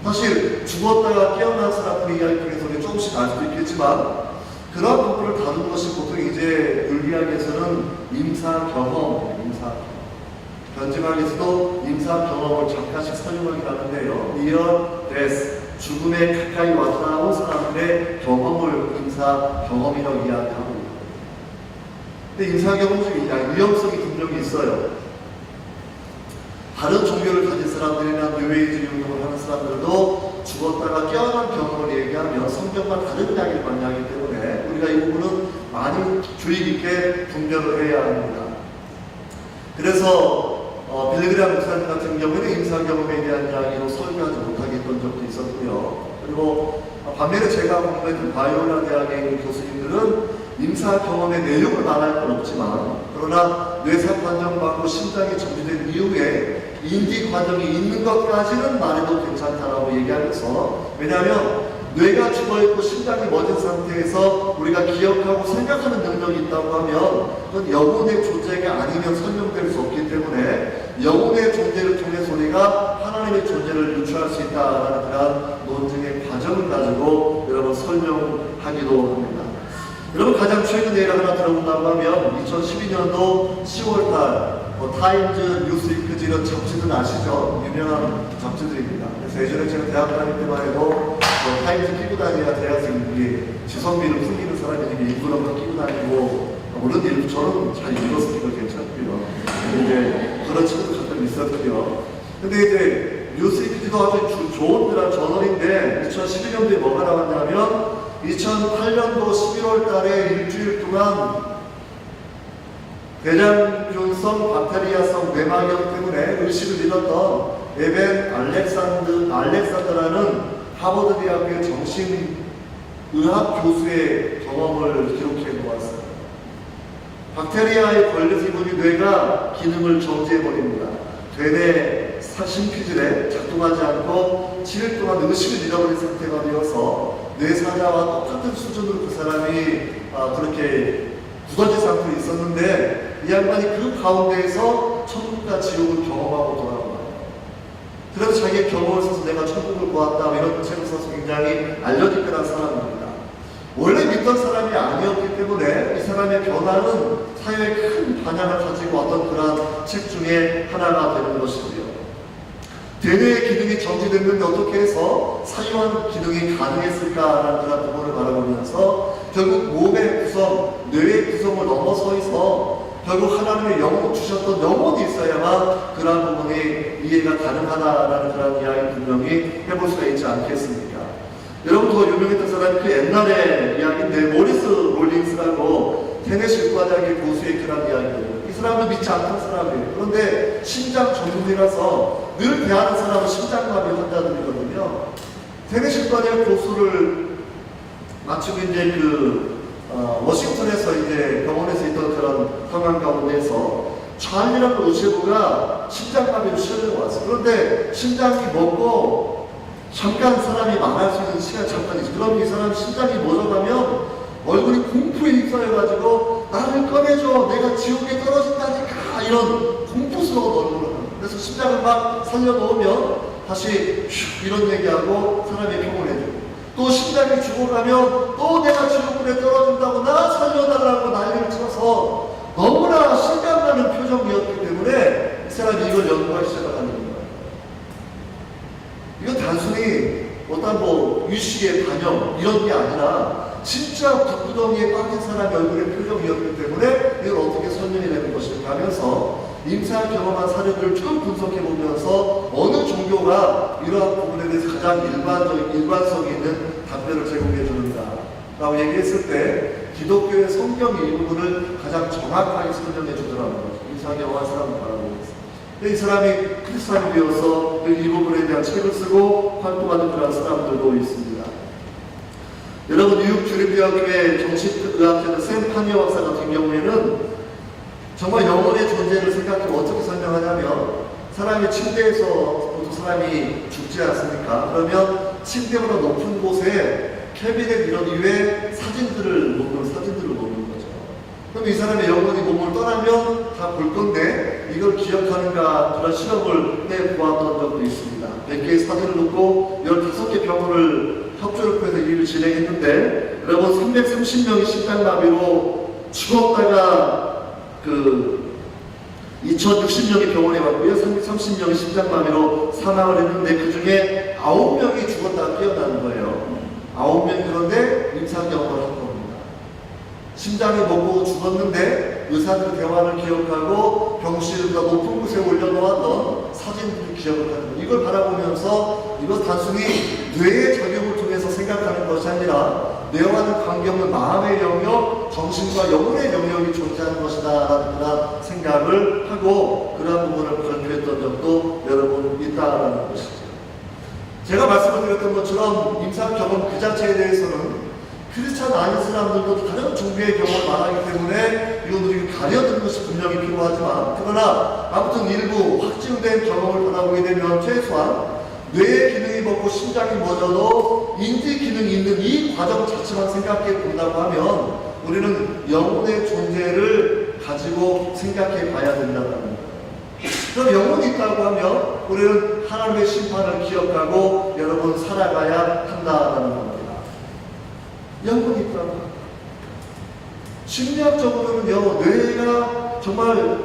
사실 죽었다가 깨어난 사람들의 이야기 중에서 우리 조금씩 알 수도 있겠지만 그런 부분을 다루는 것이 보통 이제 윤리학에서는 임사 경험, 변증학에서도 임사 경험을 잠깐씩 설명하긴 하는데요. near death, 죽음에 가까이 와서 나온 사람들의 경험을 임사 경험이라고 이야기하고 있습니다. 근데 임사 경험 중에 위험성이 분명히 있어요. 다른 종교를 가진 사람들이나 뉴에이지 운동을 하는 사람들도 죽었다가 깨어난 경험을 얘기하면 성경과 다른 이야기를 많이 하기 때문에 우리가 이 부분은 많이 주의 깊게 분별을 해야 합니다. 그래서 빌리그람 목사님 같은 경우에는 임사 경험에 대한 이야기로 설교하지 못하게 했던 적도 있었고요. 그리고 반면에 제가 공부했던 바이올라 대학에 있는 교수님들은 임사 경험의 내용을 말할 건 없지만 그러나 뇌사 판정받고 심장이 정지된 이후에 인지 과정이 있는 것까지는 말해도 괜찮다라고 얘기하면서, 왜냐하면 뇌가 죽어있고 심장이 멎은 상태에서 우리가 기억하고 생각하는 능력이 있다고 하면 그건 영혼의 존재가 아니면 설명될 수 없기 때문에 영혼의 존재를 통해서 우리가 하나님의 존재를 유추할 수 있다는 그런 논증의 과정을 가지고 여러분 설명하기도 합니다. 여러분 가장 최근 예를 하나 들어본다고 하면 2012년도 10월달 타임즈, 뉴스위크 이런 잡지들 아시죠? 유명한 잡지들입니다. 그래서 예전에 제가 대학 다닐 때만 해도 타임즈 끼고 다녀야 대학생들이 지성비를 풍기는 사람이 되게 일부러 끼고 다니고 물론 저는 잘 읽었으니까 괜찮고요. 근데 그런 친구도 가끔 있었고요. 근데 이제 뉴스위크도 아주 좋은 그런 저널인데 2012년도에 뭐가 나왔냐면 2008년도 11월 달에 일주일 동안 대장균성 박테리아성 뇌막염 때문에 의식을 잃었던 에벤 알렉산더라는 하버드 대학의 정신의학 교수의 경험을 기록해 놓았어요. 박테리아에 걸려서 이분이 뇌가 기능을 정지해버립니다. 되뇌 심피질에 작동하지 않고 7일 동안 의식을 잃어버린 상태가 되어서 뇌사자와 똑같은 수준으로 그 사람이 그렇게 두가지 상태로 있었는데 이 양반이 그 가운데에서 천국과 지옥을 경험하고 돌아온 거예요. 그래서 자기의 경험을 써서 내가 천국을 보았다 이런 책을 써서 굉장히 알려질 거란 사람입니다. 원래 믿던 사람이 아니었기 때문에 이 사람의 변화는 사회에 큰 반향을 가지고 어떤 그런 책 중에 하나가 되는 것이고요. 대뇌의 기능이 정지됐는데 어떻게 해서 사유한 기능이 가능했을까라는 그런 부분을 바라보면서 결국 몸의 구성, 뇌의 구성을 넘어서서 결국 하나님의 영혼 주셨던 영혼이 있어야만 그런 부분이 이해가 가능하다라는 그런 이야기 분명히 해볼 수가 있지 않겠습니까? 여러분 더 유명했던 사람이 그 옛날의 이야기인데 모리스 롤링스라고 테네시 과장의 교수의 그런 이야기예요. 이 사람은 믿지 않던 사람이에요. 그런데 심장 전문이라서 늘 대하는 사람은 심장마비 환자들이거든요. 테네시 과장 교수를 마치고 이제 워싱턴에서 이제 병원에서 있던 그런 상황 가운데서 찰리라는 의사부가 심장마비로 실려고 왔어요. 그런데 심장이 먹고 잠깐 사람이 말할 수 있는 시간 잠깐이지. 그럼 이 사람 심장이 멎어가면 얼굴이 공포에 휩싸여가지고 나를 꺼내줘, 내가 지옥에 떨어진다니까 이런 공포스러운 얼굴을 하는. 그래서 심장을 막 살려놓으면 다시 슉 이런 얘기하고 사람이 평온해지고, 또 심장이 죽어가면 또 내가 지옥불에 떨어진다고 나 살려달라고 난리를 쳐서 너무나 실감나는 표정이었기 때문에 이 사람이 이걸 연구하기 시작하는 거예요. 이건 단순히 어떤 유식의 반영 이런 게 아니라 진짜 불구덩이에 빠진 사람의 얼굴의 표정이었기 때문에 이걸 어떻게 설명해내는 것일까 하면서 임사 경험한 사례들을 쭉 분석해보면서 어느 종교가 이러한 부분에 대해서 가장 일관성이 있는 답변을 제공해주는가 라고 얘기했을 때 기독교의 성경 일부분을 가장 정확하게 설명해주더라고요. 임사 경험한 사람을 바라보고 있습니다. 이 사람이 크리스찬이 되어서 이 부분에 대한 책을 쓰고 활동하는 그런 사람들도 있습니다. 여러분, 뉴욕 주립대학교의 정신의학자는 샘 파니어 박사 같은 경우에는 정말 영혼의 존재를 생각하면 어떻게 설명하냐면, 사람이 침대에서 보통 사람이 죽지 않습니까? 그러면 침대보다 높은 곳에 캐비넷 이런 위에 사진들을 놓는 거죠. 그럼 이 사람의 영혼이 몸을 떠나면 다 볼 건데 이걸 기억하는가, 그런 실험을 해보았던 적도 있습니다. 100개의 사진을 놓고 15개 병원을 협조를 해서 일을 진행했는데, 여러분 330명이 심장마비로 죽었다가 2060명이 병원에 왔고요. 330명이 심장마비로 사망을 했는데 그 중에 9명이 죽었다가 깨어나는 거예요. 9명. 그런데 임상경험을 한 겁니다. 심장이 먹고 죽었는데 의사들 대화를 기억하고 병실보다 높은 곳에 올려놓았던 사진들을 기억을 하는 거예요. 이걸 바라보면서 이것 단순히 뇌의 작용을 통해서 생각하는 것이 아니라 뇌와는 관계없는 마음의 영역, 정신과 영혼의 영역이 존재하는 것이다 라는 그런 생각을 하고 그러한 부분을 발표했던 적도 여러분 있다라는 것이죠. 제가 말씀을 드렸던 것처럼 임상 경험 그 자체에 대해서는 크리스찬 아닌 사람들도 다른 종교의 경험을 말하기 때문에 이건 우리가 가려드는 것이 분명히 필요하지만, 그러나 아무튼 일부 확증된 경험을 바라보게 되면 최소한 뇌의 기능이 먹고 심장이 멎어도 인지 기능이 있는 이 과정 자체만 생각해 본다고 하면 우리는 영혼의 존재를 가지고 생각해 봐야 된다는 거예요. 그럼 영혼이 있다고 하면 우리는 하나님의 심판을 기억하고 여러분 살아가야 한다는 겁니다. 영혼이 있다고. 심리학적으로는요, 뇌가 정말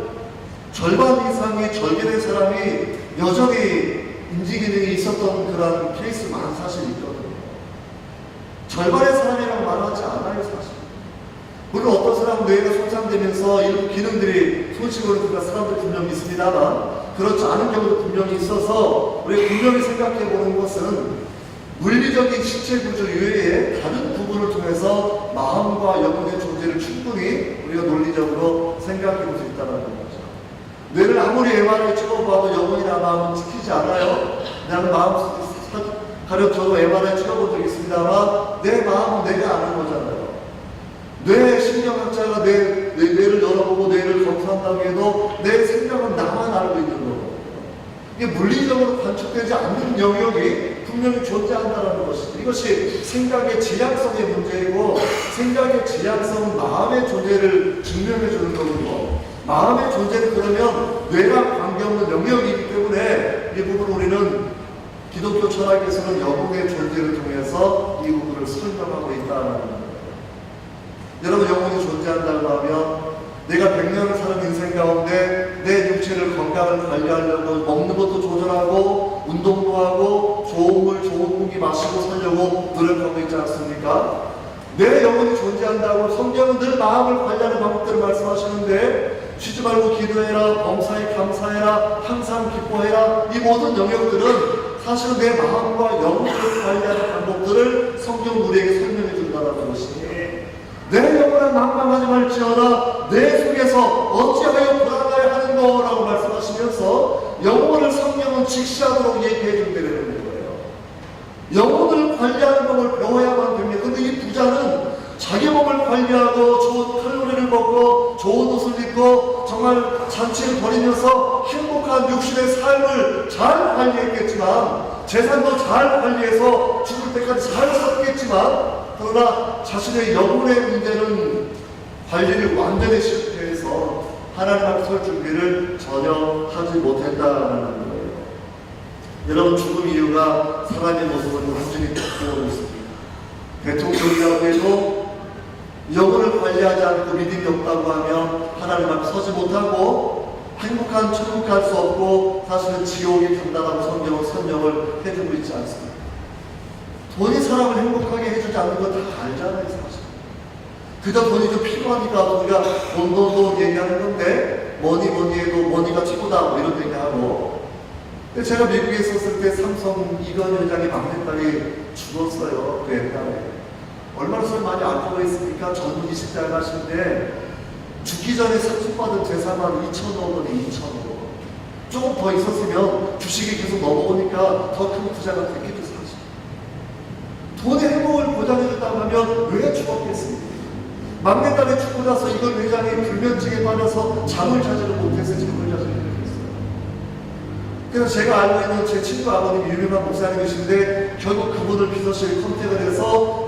절반 이상의 절개된 사람이 여전히 인지 기능이 있었던 그런 케이스만 사실 있거든요. 절반의 사람이라고 말하지 않아요, 사실. 물론 어떤 사람은 뇌가 손상되면서 일부 기능들이 손실을 그런 사람들 분명히 있습니다만, 그렇지 않은 경우도 분명히 있어서 우리가 분명히 생각해 보는 것은 물리적인 신체 구조 이외에 다른 부분을 통해서 마음과 영혼의 존재를 충분히 우리가 논리적으로 생각해 볼 수 있다는 거죠. 뇌를 아무리 MRI 찍어봐도 영혼이나 마음은 지키지 않아요. 나는 마음 가려져도 MRI 찍어본 적이 있습니다만 내 마음은 내가 아는 거잖아요. 뇌 신경학자가 내 뇌를 열어보고 뇌를 검사한다고 해도 내 생각은 나만 알고 있는 거고, 이게 물리적으로 관측되지 않는 영역이 분명히 존재한다는 것이죠. 이것이 생각의 지향성의 문제이고, 생각의 지향성은 마음의 존재를 증명해 주는 거고, 마음의 존재는 그러면 뇌랑 관계없는 영역이기 때문에 이 부분을 우리는 기독교 철학에서는 영혼의 존재를 통해서 이 부분을 설명하고 있다는 거예요. 여러분, 영혼이 존재한다고 하면 내가 100년을 사는 인생 가운데 내 육체를 건강을 관리하려고 먹는 것도 조절하고 운동도 하고 좋은 물 좋은 공기 마시고 살려고 노력하고 있지 않습니까? 내 영혼이 존재한다고 성경은 늘 마음을 관리하는 방법들을 말씀하시는데, 쉬지 말고 기도해라, 범사에 감사해라, 항상 기뻐해라, 이 모든 영역들은 사실은 내 마음과 영혼을 관리하는 방법들을 성경 우리에게 설명해 준다는 것이에요. 내 영혼을 망망하지 말지어다 내 속에서 어찌하여 불안하여 하는 거라고 말씀하시면서 영혼을 성경은 직시하도록 얘기해 준다는 거예요. 영혼을 관리하는 법을 배워야만 됩니다. 근데 이 부자는 자기 몸을 관리하고 좋은 칼로리를 먹고 좋은 옷을 입고 정말 잔치를 벌이면서 행복한 육신의 삶을 잘 관리했겠지만, 재산도 잘 관리해서 죽을 때까지 잘 썼겠지만, 그러나 자신의 영혼의 문제는 관리를 완전히 실패해서 하나님 앞에 설 준비를 전혀 하지 못했다는 거예요. 여러분, 죽음 이유가 사람의 모습을 꾸준히 바꾸고 있습니다. 대통령이라고 해도 영혼을 관리하지 않고 믿음이 없다고 하면 하나님 앞에 서지 못하고 행복한 천국 갈 수 없고 사실은 지옥에 간다라고 성경은 설명을 해주고 있지 않습니다. 돈이 사람을 행복하게 해주지 않는 건 다 알잖아요, 사실. 그저 돈이 좀 필요하니까 우리가 돈 얘기하는 건데 뭐니 해도 머니가 최고다 뭐 이런 얘기하고. 근데 제가 미국에 있었을 때 삼성 이건 회장의 막내딸이 죽었어요. 그 옛날에. 얼마나 술 많이 알코올에 있으니까 전문의 식당에 가시는데 죽기 전에 상속받은 재산만 2,000억 원에 2,000억 원. 조금 더 있었으면 주식이 계속 넘어오니까 더 큰 부자가 됐기도 사실. 돈의 행복을 보장해준다고 하면 왜 죽었겠습니까? 막내딸이 죽고 나서 이건 회장이 불면증에 빠져서 잠을 자지를 못해서 잠을 자지 못했어요. 그래서 제가 알고 있는 제 친구 아버님이 유명한 목사님이신데 결국 그분을 비서실에 컨택을 해서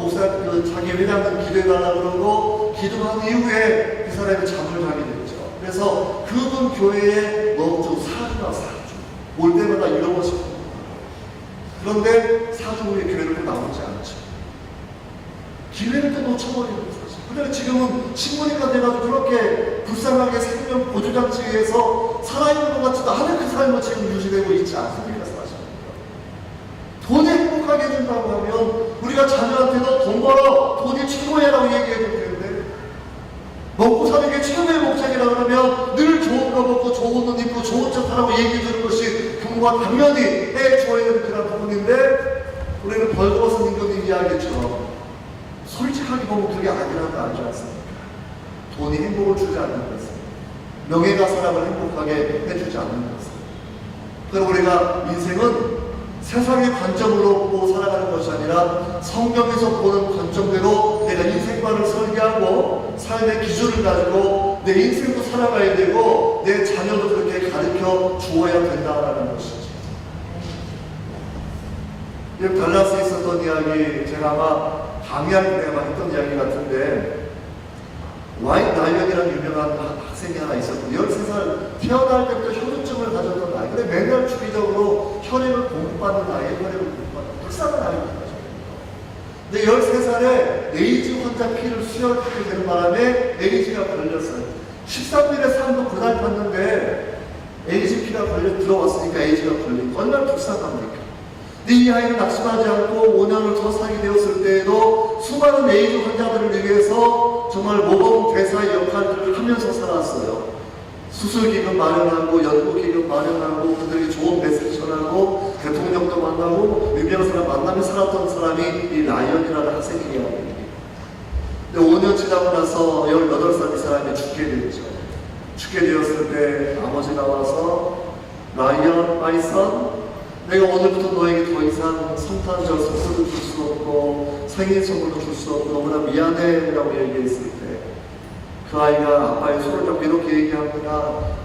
자기 회장님 기도해달라고 그러고 기도한 이후에 그 사람이 잠을 자게 됐죠. 그래서 그분 교회에 넣어줘 사주나 사주 올 때마다 잃어버리고 그런데 사주 후에 교회를 또 나오지 않죠. 기회를 또 놓쳐버리는 사실. 그런데 지금은 신부니까 돼가지고 그렇게 불쌍하게 생명 보조장치에서 살아있는 것 같지도 않은 그 삶을 지금 유지되고 있지 않습니까, 사실. 돈이 행복하게 해준다고 하면 우리가 자녀한테도 돈 벌어, 돈이 최고야라고 얘기해도 되는데 먹고 사는 게 최고의 목적이라고 하면 늘 좋은 거 먹고 좋은 옷 입고 좋은 차 타라고 얘기해주는 것이 부모가 당연히 해줘야 되는 그런 부분인데 우리는 벌거벗은 임금님 이야기처럼 솔직하게 보면 그게 아니라는 거 알지 않습니까? 돈이 행복을 주지 않는 것은 명예가 사람을 행복하게 해주지 않는 것은 그럼 우리가 인생은 세상의 관점으로 보고 살아가는 것이 아니라 성경에서 보는 관점대로 내가 인생관을 설계하고 삶의 기준을 가지고 내 인생도 살아가야 되고 내 자녀도 그렇게 가르쳐 주어야 된다는 것이죠. 달라스에 있었던 이야기 제가 아마 강의할 때 내가 했던 이야기 같은데 와인 라이언이라는 유명한 학생이 하나 있었거든요. 13살 태어날 때부터 혈우증을 가졌던 아이. 근데 매달 주기적으로 혈액을 공급받는 아이, 혈액을 공급받는 불쌍한 아이입니다. 근데 13살에 에이즈 환자 피를 수혈하게 되는 바람에 에이즈가 걸렸어요. 13일의 삶도 그날 봤는데 에이즈 피가 걸려 들어왔으니까 에이즈가 걸린 거 얼마나 불쌍합니까? 근데 이 아이는 낙심하지 않고 5년을 더 살게 되었을 때에도 수많은 에이즈 환자들을 위해서 정말 모범 대사의 역할을 하면서 살았어요. 수술기금 마련하고 연구기금 마련하고 그들에게 좋은 메시지 전하고 대통령도 만나고 유명한 사람 만나며 살았던 사람이 이 라이언이라는 학생이에요. 근데 5년 지나고 나서 18살 이 사람이 죽게 되었죠. 죽게 되었을 때 아버지가 와서 라이언, 마이 선, 내가 오늘부터 너에게 더 이상 성탄절 선물을 줄 수 없고 생일 선물도 줄 수 없고 너무나 미안해 라고 얘기했을 때 그 아이가 아빠의 손을 잡고 이렇게 얘기합니다.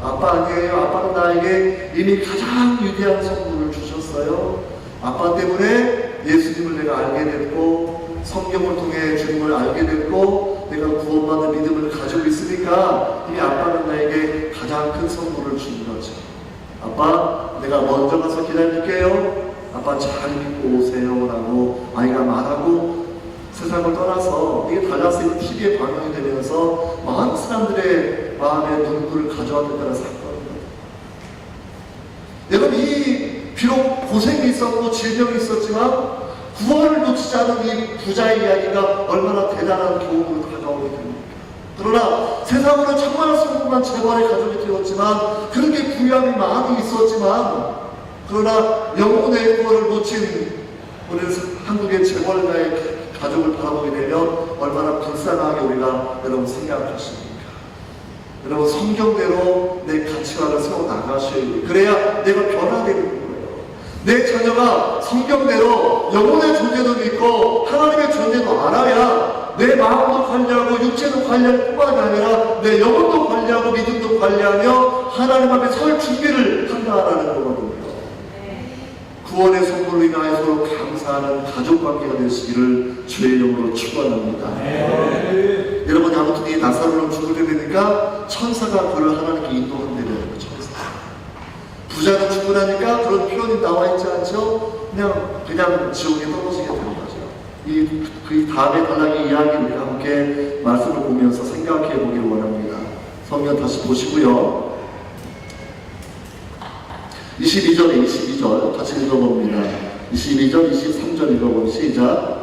아빠 아니에요. 아빠는 나에게 이미 가장 위대한 선물을 주셨어요. 아빠 때문에 예수님을 내가 알게 됐고 성경을 통해 주님을 알게 됐고 내가 구원받는 믿음을 가지고 있으니까 이 아빠는 나에게 가장 큰 선물을 준 거죠. 아빠, 내가 먼저 가서 기다릴게요. 아빠 잘 믿고 오세요. 라고 아이가 말하고 세상을 떠나서 이게 달라스의 TV에 방영이 되면서 많은 사람들의 마음에 눈물을 가져왔다는 사건입니다. 여러분, 이 비록 고생이 있었고 질병이 있었지만 구원을 놓치지 않은 이 부자의 이야기가 얼마나 대단한 교훈을 가져오게 됩니까? 그러나 세상으로 천만원 성공한 재벌의 가족이 되었지만 그렇게 부유함이 많이 있었지만 그러나 영혼의 구원을 놓친 우리 한국의 재벌가의 가족을 바라보게 되면 얼마나 불쌍하게 우리가 여러분 생각하십니까? 여러분 성경대로 내 가치관을 세워나가셔야 돼요. 그래야 내가 변화되는 거예요. 내 자녀가 성경대로 영혼의 존재도 믿고 하나님의 존재도 알아야 내 마음도 관리하고 육체도 관리할 뿐만 아니라 내 영혼도 관리하고 믿음도 관리하며 하나님 앞에 설 준비를 한다라는 거거든요. 구원의 선물로 인하여 서로 감사하는 가족관계가 되시기를 주의 이름으로 축원합니다. 여러분 아무튼 이 나사로는 죽을 때 되니까 천사가 그를 하나님께 인도한다는 거예요. 천사. 부자는 충분하니까 그런 표현이 나와 있지 않죠? 그냥 지옥에 떨어지게 되는 거죠. 그 다음에 단락의 이야기를 우리가 함께 말씀을 보면서 생각해 보기를 원합니다. 성경 다시 보시고요. 22절 같이 읽어봅니다. 22절, 23절 읽어보면 시작.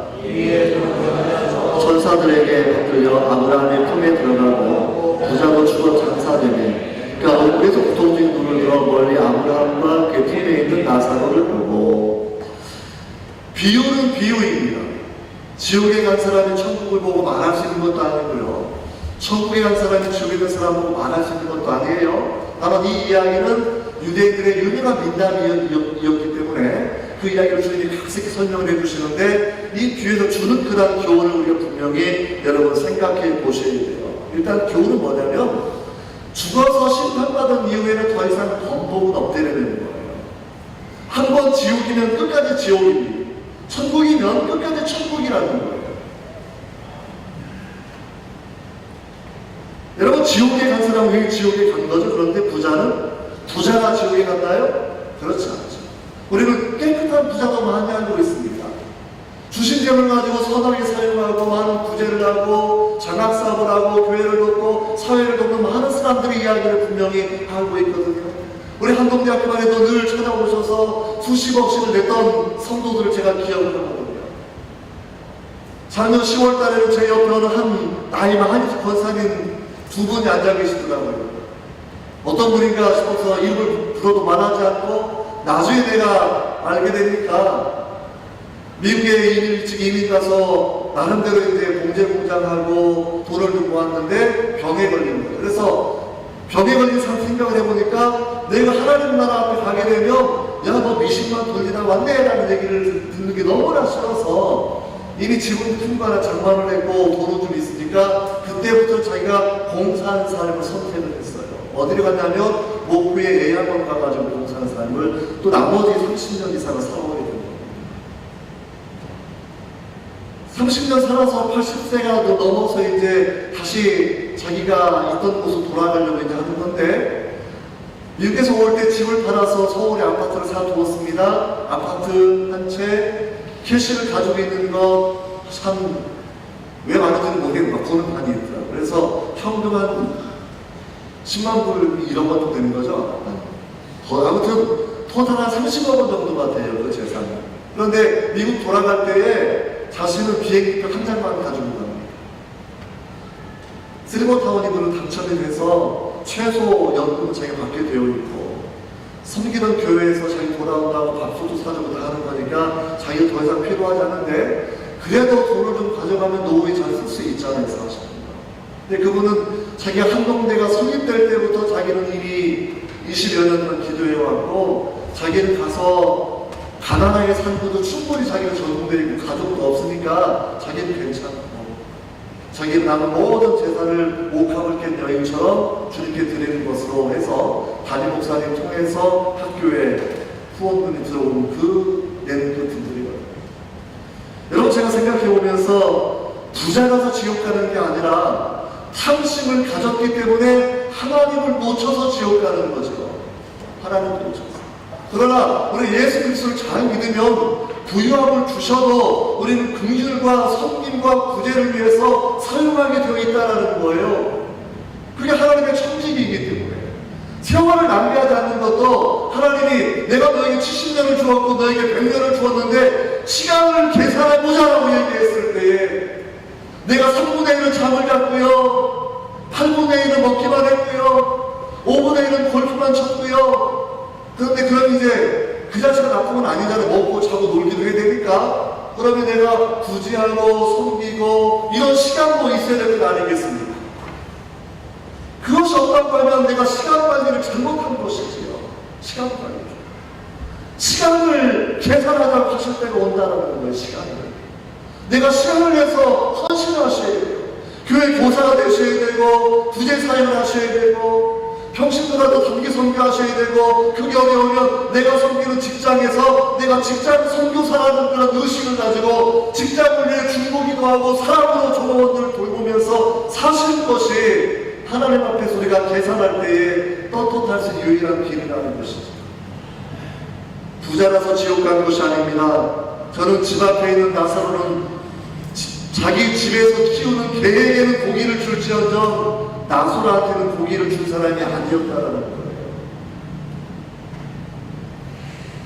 천사들에게 받들려 아브라함의 품에 들어가고 부자도 죽어 장사되네. 그러니까 얼굴에서 고통진 눈을 들어 멀리 아브라함과 그 품에 있는 나사로를 보고. 비유는 비유입니다. 지옥에 간 사람이 천국을 보고 말할 수 있는 것도 아니고요. 천국에 간 사람이 지옥에 간 사람 보고 말할 수 있는 것도 아니에요. 다만 이 이야기는 유대인들의 유명한 민담이었기 때문에 그 이야기를 주님이 각색히 설명을 해주시는데 이 뒤에서 주는 그런 교훈을 우리가 분명히 여러분 생각해 보셔야 돼요. 일단 교훈은 뭐냐면 죽어서 심판받은 이후에는 더 이상 번복은 없대는 거예요. 한 번 지옥이면 끝까지 지옥입니다. 천국이면 끝까지 천국이라는 거예요. 여러분 지옥에 간 사람은 왜 지옥에 간 거죠? 그런데 부자가 지옥에 갔나요? 그렇지 않죠. 우리는 깨끗한 부자도 많이 알고 있습니다. 주신 재물 가지고 선하게 사용하고 많은 구제를 하고 장학사업을 하고 교회를 돕고 사회를 돕는 많은 사람들의 이야기를 분명히 알고 있거든요. 우리 한동대학교만 해도 늘 찾아오셔서 수십억씩을 냈던 성도들을 제가 기억을 하거든요. 작년 10월 달에는 제 옆에는 한 나이 많은 권사님 두 분이 앉아 계시더라고요. 어떤 분인가 싶어서 입을 불어도 말하지 않고 나중에 내가 알게 되니까 미국에 일찍 이민 가서 나름대로 이제 봉제 공장하고 돈을 들고 왔는데 병에 걸린 거예요. 그래서 병에 걸린 생각을 해보니까 내가 하나님 나라 앞에 가게 되면 야 너 미신만 돌리다 왔네 라는 얘기를 듣는 게 너무나 싫어서 이미 지분 풍부한 장만을 했고 돈은 좀 있으니까 그때부터 자기가 봉사하는 삶을 선택을 했어요. 어디로 갔냐면 목포에 예약원 가가지고 봉사하는 삶을 또 나머지 30년 이상을 살아오게 된 겁니다. 30년 살아서 80세가 넘어서 이제 다시 자기가 있던 곳으로 돌아가려고 이제 하는 건데 미국에서 올 때 집을 팔아서 서울에 아파트를 사러 두었습니다. 아파트 한 채 캐시를 가지고 있는 거 참 왜 많은지는 모르겠는데 돈은 많이 있더라고요. 그래서 현금 한 10만 불 이런 것도 되는 거죠. 아무튼 토탈 한 30억 원 정도가 돼요. 그 재산이. 그런데 미국 돌아갈 때에 자신은 비행기표 한 장만 가지고 갑니다. 실버타운이들은 당첨이 돼서 최소 연금을 자기가 받게 되어 있고 섬기는 교회에서 자기 돌아온다고 밥솥도 사주고 다 하는 거니까 자기가 더 이상 필요하지 않은데 그래도 돈을 좀 가져가면 노후에 잘 쓸 수 있잖아요. 사실은. 근데 그분은 자기가 한동대가 설립될 때부터 자기는 이미 20여 년을 기도해왔고 자기는 가서 가난하게 살고도 충분히 자기는 적응되어 있고 가족도 없으니까 자기는 괜찮고 자기는 남은 모든 재산을 옥합을 깬 여인처럼 주님께 드리는 것으로 해서 담임 목사님 통해서 학교에 후원금이 들어오는 내는 그 분들이거든요. 여러분 제가 생각해보면서 부자라서 지옥 가는 게 아니라 탐심을 가졌기 때문에 하나님을 놓쳐서 지옥 가는 거죠. 하나님을 놓쳐서. 그러나 우리 예수 그리스도를 잘 믿으면 부유함을 주셔도 우리는 긍휼과 섬김과 구제를 위해서 사용하게 되어 있다는 거예요. 그게 하나님의 천직이기 때문에 세월을 낭비하지 않는 것도 하나님이 내가 너에게 70년을 주었고 너에게 100년을 주었는데 시간을 계산해보자라고 얘기했을 때에 내가 3분의 1은 잠을 잤고요 8분의 1은 먹기만 했고요 5분의 1은 골프만 쳤고요. 그런데 그럼 이제 그 자체가 나쁜 건 아니잖아요. 먹고 자고 놀기도 해야 되니까. 그러면 내가 구제하고 섬기고 이런 시간도 있어야 될 것 아니겠습니까? 그것이 없다고 하면 내가 시간 관리를 잘못한 것이지요. 시간 관리. 시간을 계산하자고 하실 때가 온다는 거예요. 시간을. 내가 시간을 내서 헌신을 하셔야 돼요. 교회 교사가 되셔야 되고 구제 사역을 하셔야 되고 평신도라도 단기 선교하셔야 되고 그게 어려우면 내가 섬기는 직장에서 내가 직장 선교사라는 그런 의식을 가지고 직장을 위해 중보기도 하고 사람으로 종업원들을 돌보면서 사시는 것이 하나님 앞에서 우리가 계산할 때에 떳떳할 수 있는 유일한 길이라는 것이죠. 부자라서 지옥 간 것이 아닙니다. 저는 집 앞에 있는 나사로는 자기 집에서 키우는 개에게는 고기를 줄지언정 나사로한테는 고기를 줄 사람이 아니었다라는 거예요.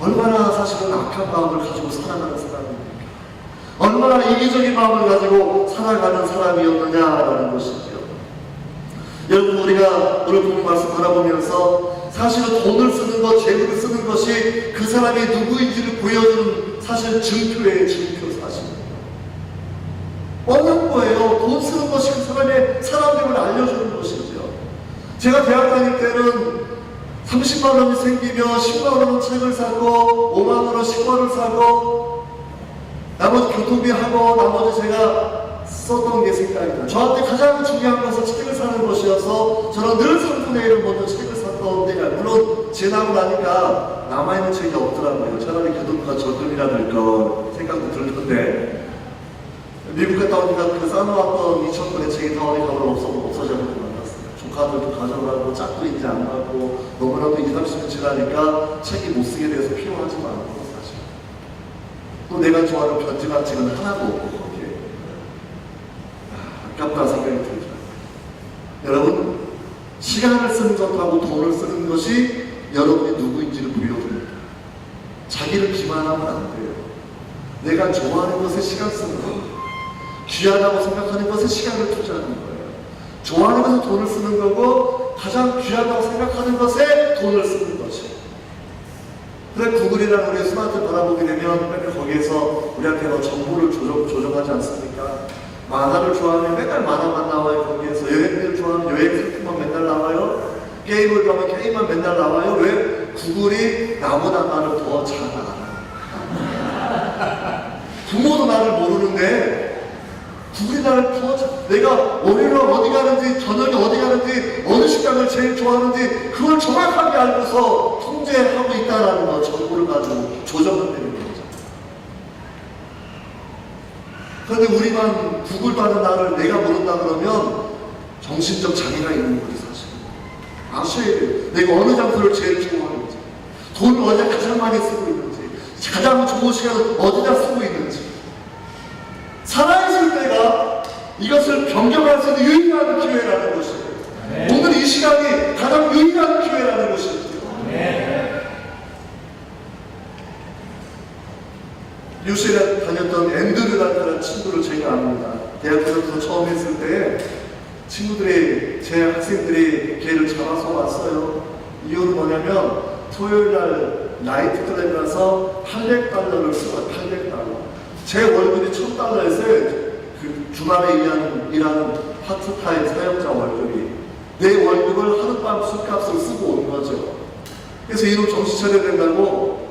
얼마나 사실은 악한 마음을 가지고 살아가는 사람입니까? 얼마나 이기적인 마음을 가지고 살아가는 사람이었느냐라는 것이죠. 여러분, 우리가 오늘 보는 말씀 바라보면서 사실은 돈을 쓰는 것, 재물을 쓰는 것이 그 사람이 누구인지를 보여주는 사실 증표예요. 증표 사실. 어려운 거예요. 돈 쓰는 것이 그 사람의 사람됨을 알려주는 것이죠. 제가 대학 다닐 때는 30만 원이 생기면 10만 원은 책을 사고 5만 원은 식권을 사고 나머지 교통비 하고 나머지 제가 썼던 게 생각이 나요. 저한테 가장 중요한 것은 책을 사는 것이어서 저는 늘 3분의 1을 먼저 책을 샀던 때가, 물론 지나고 나니까 남아있는 책이 없더라고요. 차라리 그 돈보다 적금이라 될 걸 생각도 들던데 미국 갔다 오니까 그 쌓아놓았던 2,000권의 책이 다 어디 가면 없어져버리고 만났어요. 조카들도 가져가고 짝도 이제 안 가고 너무나도 20, 30년 지나니까 책이 못 쓰게 돼서 필요하지도 않고 사실. 또 내가 좋아하는 편지만 책은 하나도 없고 거기에 아깝다 생각이 들죠. 여러분, 시간을 쓰는 것하고 돈을 쓰는 것이 여러분이 누구인지를 보여줍니다. 자기를 기만하면 안 돼요. 내가 좋아하는 것에 시간 쓰는 거, 귀하다고 생각하는 것에 시간을 투자하는 거예요. 좋아하는 것에 돈을 쓰는 거고 가장 귀하다고 생각하는 것에 돈을 쓰는 것이에요. 그래, 구글이나 우리 스마트폰 바라보게 되면 맨날 거기에서 우리한테 정보를 조정하지 않습니까? 만화를 좋아하면 맨날 만화만 나와요. 거기에서 여행을 좋아하면 여행 상품만 맨날 나와요. 게임을 좋아하면 게임만 맨날 나와요. 왜? 구글이 나보다 나를 더 잘 알아요. 부모도 나를 모르는데 구글이 나를 더 잘, 내가 월요일에 어디 가는지 저녁에 어디 가는지 어느 식당을 제일 좋아하는지 그걸 정확하게 알고서 통제하고 있다는 거, 정보를 가지고 조정을 내는 거죠. 그런데 우리만 구글도 하는 나를 내가 모른다 그러면 정신적 장애가 있는 거지 사실. 아셔야 돼요. 내가 어느 장소를 제일 좋아하는지, 돈을 어디다 가장 많이 쓰고 있는지, 가장 좋은 시간을 어디다 쓰고 있는지. 살아있을 때가 이것을 변경할 수 있는 유일한 기회라는 것이에요. 네. 오늘 이 시간이 가장 유일한 기회라는 것이죠. 네. 뉴스에 다녔던 앤드류라는 친구를 제가 압니다. 대학교에서 처음 했을 때 친구들이, 제 학생들이 걔를 잡아서 왔어요. 이유는 뭐냐면 토요일날 나이트 클럽에 가서 $800를 써요. $800. 제 월급이 $1,000였어요. 그 주말에 일하는 파트타임 사용자 월급이. 내 월급을 하룻밤 술값을 쓰고 온 거죠. 그래서 이놈 정신 차려야 된다고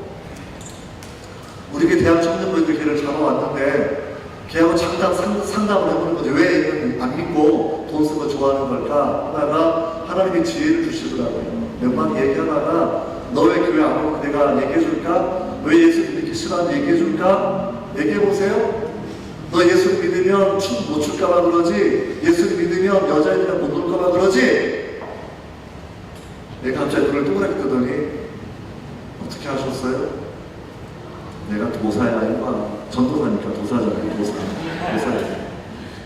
우리 대학 청년부인들 걔를 잡아왔는데 걔하고 잠깐 상담을 해보는 거죠. 왜 이건 안 믿고 돈 쓰는 거 좋아하는 걸까 하다가 하나님이 지혜를 주시더라고요. 몇 번 얘기하다가 너 왜 교회 안 오고 내가 얘기해줄까? 왜 예수 믿기 싫어하는지 얘기해줄까? 얘기해보세요. 너 예수 믿으면 춤 못 출까봐 그러지? 예수 믿으면 여자애들이랑 못 놀까봐 그러지? 내가 갑자기 눈을 동그랗게 뜨더니 어떻게 하셨어요? 내가 도사야 이거 전도사니까 도사잖아요. 도사야.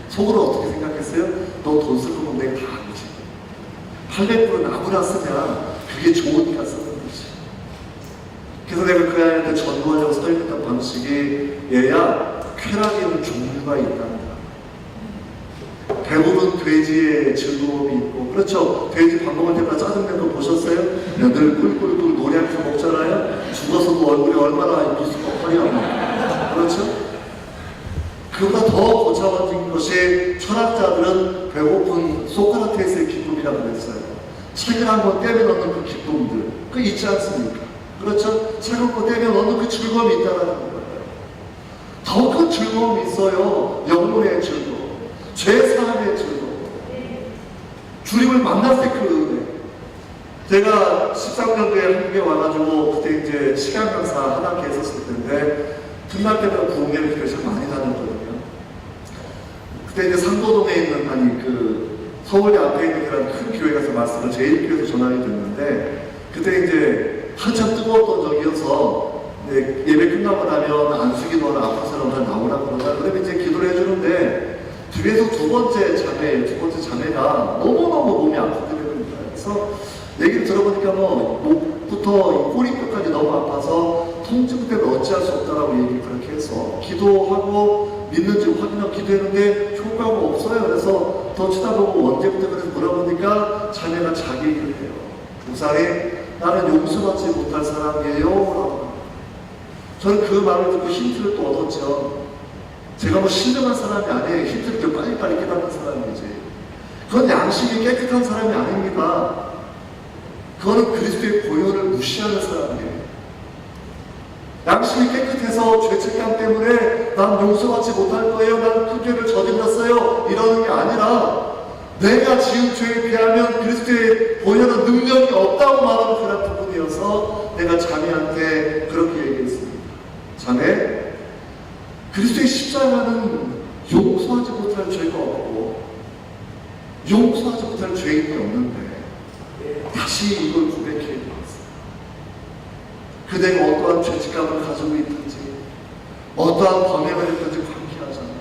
속으로 어떻게 생각했어요? 너 돈 쓸 거면 내가 다 알지. $800은 아무나 쓰면 그게 좋으니까 쓰는 거지. 그래서 내가 그 아이한테 전도하려고 설명했던 방식이 얘야, 쾌락에는 종류가 있단다. 배부른 돼지의 즐거움이 있고, 그렇죠? 돼지 밥 먹을 때마다 짜증내는 거 보셨어요? 늘 꿀꿀꿀 노래하면서 먹잖아요? 죽어서도 얼굴이 얼마나 미숙하냐. 그렇죠? 그보다 더 고차원적인 것이 철학자들은 배고픈 소크라테스의 기쁨이라고 그랬어요. 책을 한번 떼면 얻는 그 기쁨들, 그 있지 않습니까? 그렇죠? 책을 한번 떼면 얻는 그 즐거움이 있다는 거예요. 더 큰 즐거움이 있어요. 영혼의 즐거움, 죄사함의 즐거움, 주님을 만났을 때 그 은혜. 제가 13년도에 한국에 와가지고 그때 이제 시간 강사 한 학기 했었을 텐데 끝날 때마다 구원교회 교회 참 많이 다녔거든요. 그때 이제 상도동에 있는 그 서울대 앞에 있는 그런 큰 교회 가서 말씀을 제1교회에서 전하게 됐는데 그때 이제 한참 뜨거웠던 적이어서 네, 예배 끝나고 나면 안수기도나 아파서나 나오라고 그러자. 그러면 이제 기도를 해주는데 뒤에서 두 번째 자매가 너무너무 몸이 아프더라고요. 그래서 얘기를 들어보니까 뭐 목부터 꼬리뼈까지 너무 아파서 통증 때문에 어찌할 수 없다라고 얘기를 그렇게 해서 기도하고 믿는지 확인하고 기도했는데 효과가 없어요. 그래서 더 쳐다보고 언제부터 그래서 물어보니까 자매가 자기 얘기를 해요. 목사님, 나는 용서받지 못할 사람이에요 라고. 저는 그 말을 듣고 힌트를 또 얻었죠. 제가 뭐 신령한 사람이 아니에요. 힌트를 더 빨리빨리 깨닫는 사람이지. 그건 양심이 깨끗한 사람이 아닙니다. 그거는 그리스도의 보혈을 무시하는 사람이에요. 양심이 깨끗해서 죄책감 때문에 난 용서받지 못할 거예요. 난 큰 죄를 저질렀어요. 이러는 게 아니라 내가 지은 죄에 비하면 그리스도의 보혈은 능력이 없다고 말하는 그런 부분이어서 내가 자매한테 그렇게 얘기했습니다. 자매, 그리스도의 십자가는 용서하지 못할 죄가 없고 용서하지 못할 죄인이 없는데 다시 이걸 고백해 주었어요. 그대가 어떠한 죄책감을 가지고 있든지 어떠한 범행을 했든지 관계하지 않아요.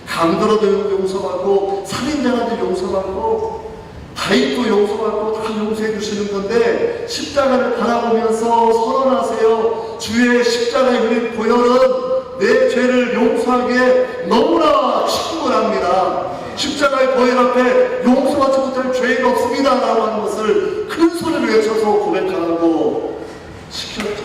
강도라도 용서받고 살인자라도 용서받고 다윗도 용서받고 다 용서해 주시는 건데 십자가를 바라보면서 선언하세요. 주의 십자가에 흘린 보혈은 내 죄를 용서하기에 너무나 충분합니다. 십자가의 보혈 앞에 용서받지 못할 죄가 없습니다 라고 하는 것을 큰 소리를 외쳐서 고백하고 시켰죠.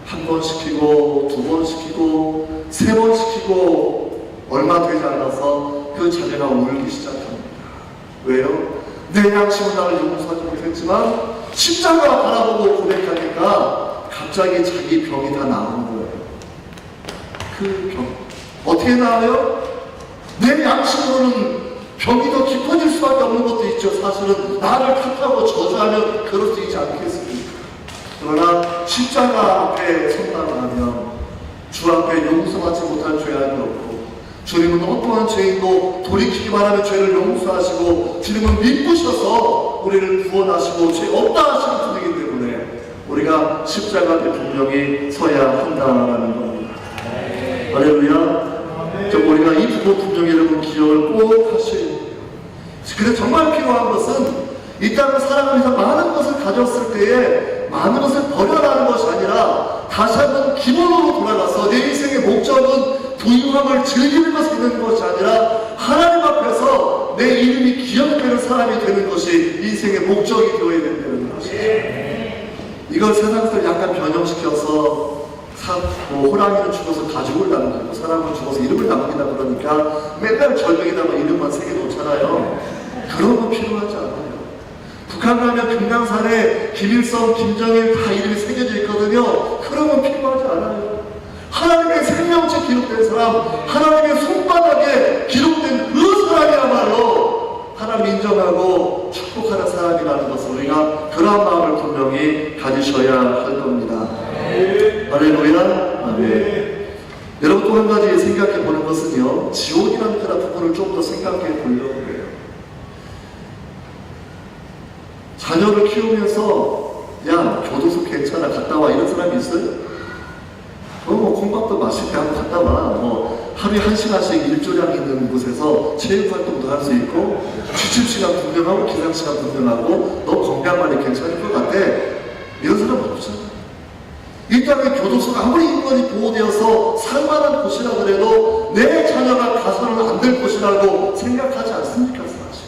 한 번 시키고 두 번 시키고 세 번 시키고 얼마 되지 않아서 그 자매가 울기 시작합니다. 왜요? 내 양심은 나를 용서하지 못했지만 십자가 바라보고 고백하니까 갑자기 자기 병이 다 나은 거예요. 그 병 어떻게 나아요? 내 양심으로는 병이 더 깊어질 수밖에 없는 것도 있죠. 사실은 나를 탓하고 저주하면 그럴 수 있지 않겠습니까? 그러나 십자가 앞에 선다고 하면 주 앞에 용서하지 못할 죄악이 없고 주님은 어떠한 죄인도 돌이키기만 하면 죄를 용서하시고 주님은 믿으셔서 우리를 구원하시고 죄 없다 하시는 분이기 때문에 우리가 십자가 앞에 분명히 서야 한다는 겁니다. 할렐루야. 우리가 이 부분 분명히 여러분 기억을 꼭 하셔야 돼요. 그래서 정말 필요한 것은 이 땅을 살아가면서 많은 것을 가졌을 때에 많은 것을 버려라는 것이 아니라 다시 한번 기본으로 돌아가서 내 인생의 목적은 부유함을 즐기는 것이 되는 것이 아니라 하나님 앞에서 내 이름이 기억되는 사람이 되는 것이 인생의 목적이 되어야 된다는 것이죠. 이걸 세상에서 약간 변형시켜서 호랑이는 죽어서 가죽을 남기고 사람은 죽어서 이름을 남기다 그러니까 맨날 절벽에다가 이름만 새겨놓잖아요. 그런 거 필요하지 않아요. 북한 가면 금강산에 김일성, 김정일 다 이름이 새겨져 있거든요. 그런 건 필요하지 않아요. 하나님의 생명체 기록된 사람, 하나님의 손바닥에 기록된 그 사람이야말로 하나님 인정하고 축복하는 사람이라는 것을 우리가 그런 마음을 분명히 가지셔야 할 겁니다. 할렐루야. 아멘. 여러분 또 한 가지 생각해 보는 것은요, 지옥이라는 그런 부분을 좀 더 생각해 보려고 해요. 자녀를 키우면서 야 교도소 괜찮아 갔다 와 이런 사람이 있어요? 뭐 콩밥도 맛있게 하고 갔다 와. 뭐 하루에 1시간씩 일조량 있는 곳에서 체육활동도 할 수 있고 취침시간 분명하고 기상시간 분명하고 너 건강관리 괜찮을 것 같아. 이런 사람 없잖아. 이 땅의 교도소가 아무리 인권이 보호되어서 살만한 곳이라 그래도 내 자녀가 가서는 안 될 곳이라고 생각하지 않습니까? 사실.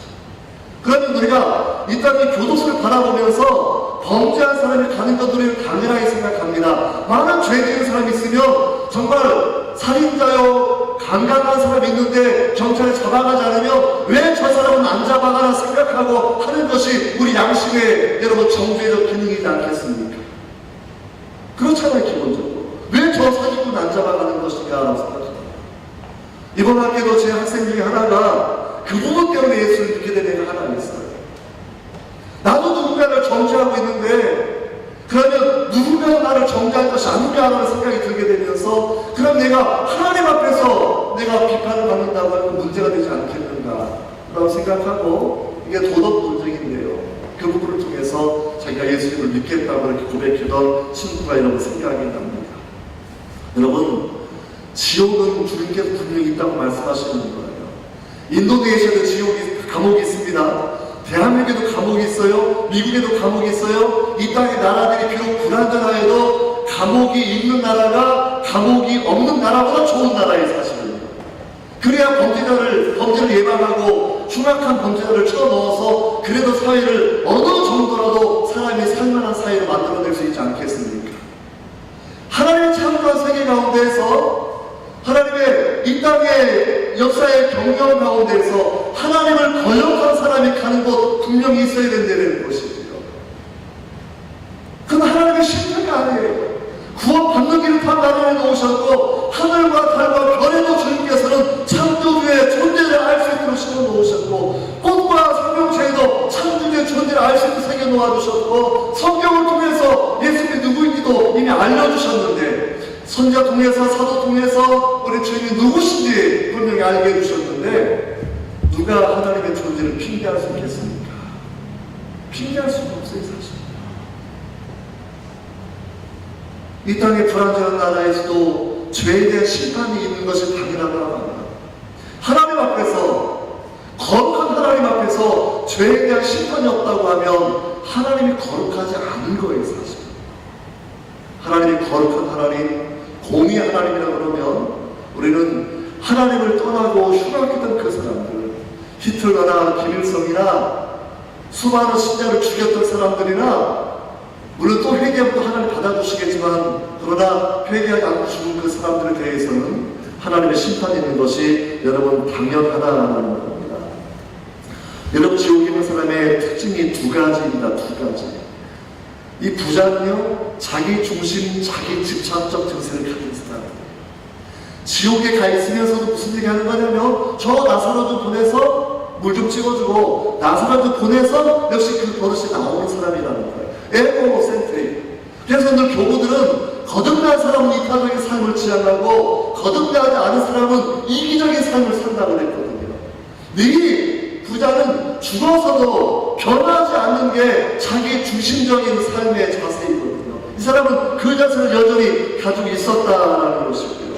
그러면 우리가 이 땅의 교도소를 바라보면서 범죄한 사람이 가는 것 우리는 당연하게 생각합니다. 많은 죄 지은 사람이 있으면 정말 살인자요 강간한 사람이 있는데 경찰에 잡아가지 않으면 왜 저 사람은 안 잡아가나 생각하고 하는 것이 우리 양심의 여러분 정죄적 기능이지 않겠습니까? 그렇잖아요. 기본적으로 왜 저 사기꾼 안 잡아가는 것인가 라고 생각합니다. 이번 학기도 제 학생 중에 하나가 그 부분 때문에 예수를 믿게 된 애가 하나 있어요. 나도 누군가를 정죄하고 있는데 그러면 누군가가 나를 정죄할 것이 아닌가라는 생각이 들게 되면서 그럼 내가 하나님 앞에서 내가 비판을 받는다고 하면 문제가 되지 않겠는가 라고 생각하고 이게 도덕 논쟁인데요. 그 부분을 통해서 자기가 예수님을 믿게 믿겠다고 이렇게 고백했던 친구가 여러분 생각이 납니다. 여러분, 지옥은 주님께서 분명히 있다고 말씀하시는 거예요. 인도네시아도 감옥이 있습니다. 대한민국에도 감옥이 있어요. 미국에도 감옥이 있어요. 이 땅의 나라들이 비록 불안정하여도 감옥이 있는 나라가 감옥이 없는 나라보다 좋은 나라에 사시거든요. 그래야 범죄를 예방하고 흉악한 범죄자를 쳐넣어서 그래도 사회를 어느 정도라도 사람이 살만한 사회로 만들어낼 수 있지 않겠습니까? 하나님의 창조한 세계 가운데에서 하나님의 이 땅의 역사의 경영 가운데에서 하나님을 거역한 사람이 가는 곳 분명히 있어야 된다는 것이지요. 그건 하나님의 심판이 아니에요. 구원받는 길을 다 마련해 놓으셨고 하늘과 달과 별에도 주님께서는 창조주의 존재를 알 수 있도록 심어 놓으셨고 꽃과 생명체에도 창조주의 존재를 알 수 있도록 새겨 놓아주셨고 성경을 통해서 예수님이 누구인지도 이미 알려주셨는데 선지자 통해서 사도 통해서 우리 주님이 누구신지 분명히 알게 해주셨는데 누가 하나님의 존재를 핑계할 수 있겠습니까? 핑계할 수가 없어요. 사실 이 땅의 불안정한 나라에서도 죄에 대한 심판이 있는 것이 당연하다. 하나님 앞에서 거룩한 하나님 앞에서 죄에 대한 심판이 없다고 하면 하나님이 거룩하지 않은 거예요. 사실 하나님이 거룩한 하나님, 공의 하나님이라고 그러면 우리는 하나님을 떠나고 흉악했던 그 사람들, 히틀러나 김일성이나 수많은 신자를 죽였던 사람들이나 물론 또 회개하면 또 하나님 받아주시겠지만 그러나 회개하지 않고 죽은 그 사람들에 대해서는 하나님의 심판이 있는 것이 여러분 당연하다는 겁니다. 여러분 지옥에 있는 사람의 특징이 두 가지입니다. 두 가지. 이 부자는요 자기 중심, 자기 집착적 증세를 가진 사람이에요. 지옥에 가 있으면서도 무슨 얘기 하는 거냐면 저 나사로 좀 보내서 물 좀 찍어주고 나사로 좀 보내서 역시 그 버릇이 나오는 사람이라는 거예요. 에고센트릭. 그래서 늘 교구들은 거듭난 사람은 이타적인 삶을 지향하고 거듭나지 않은 사람은 이기적인 삶을 산다고 그랬거든요. 이 부자는 죽어서도 변하지 않는 게 자기 중심적인 삶의 자세이거든요. 이 사람은 그 자세를 여전히 가지고 있었다는 것이고요.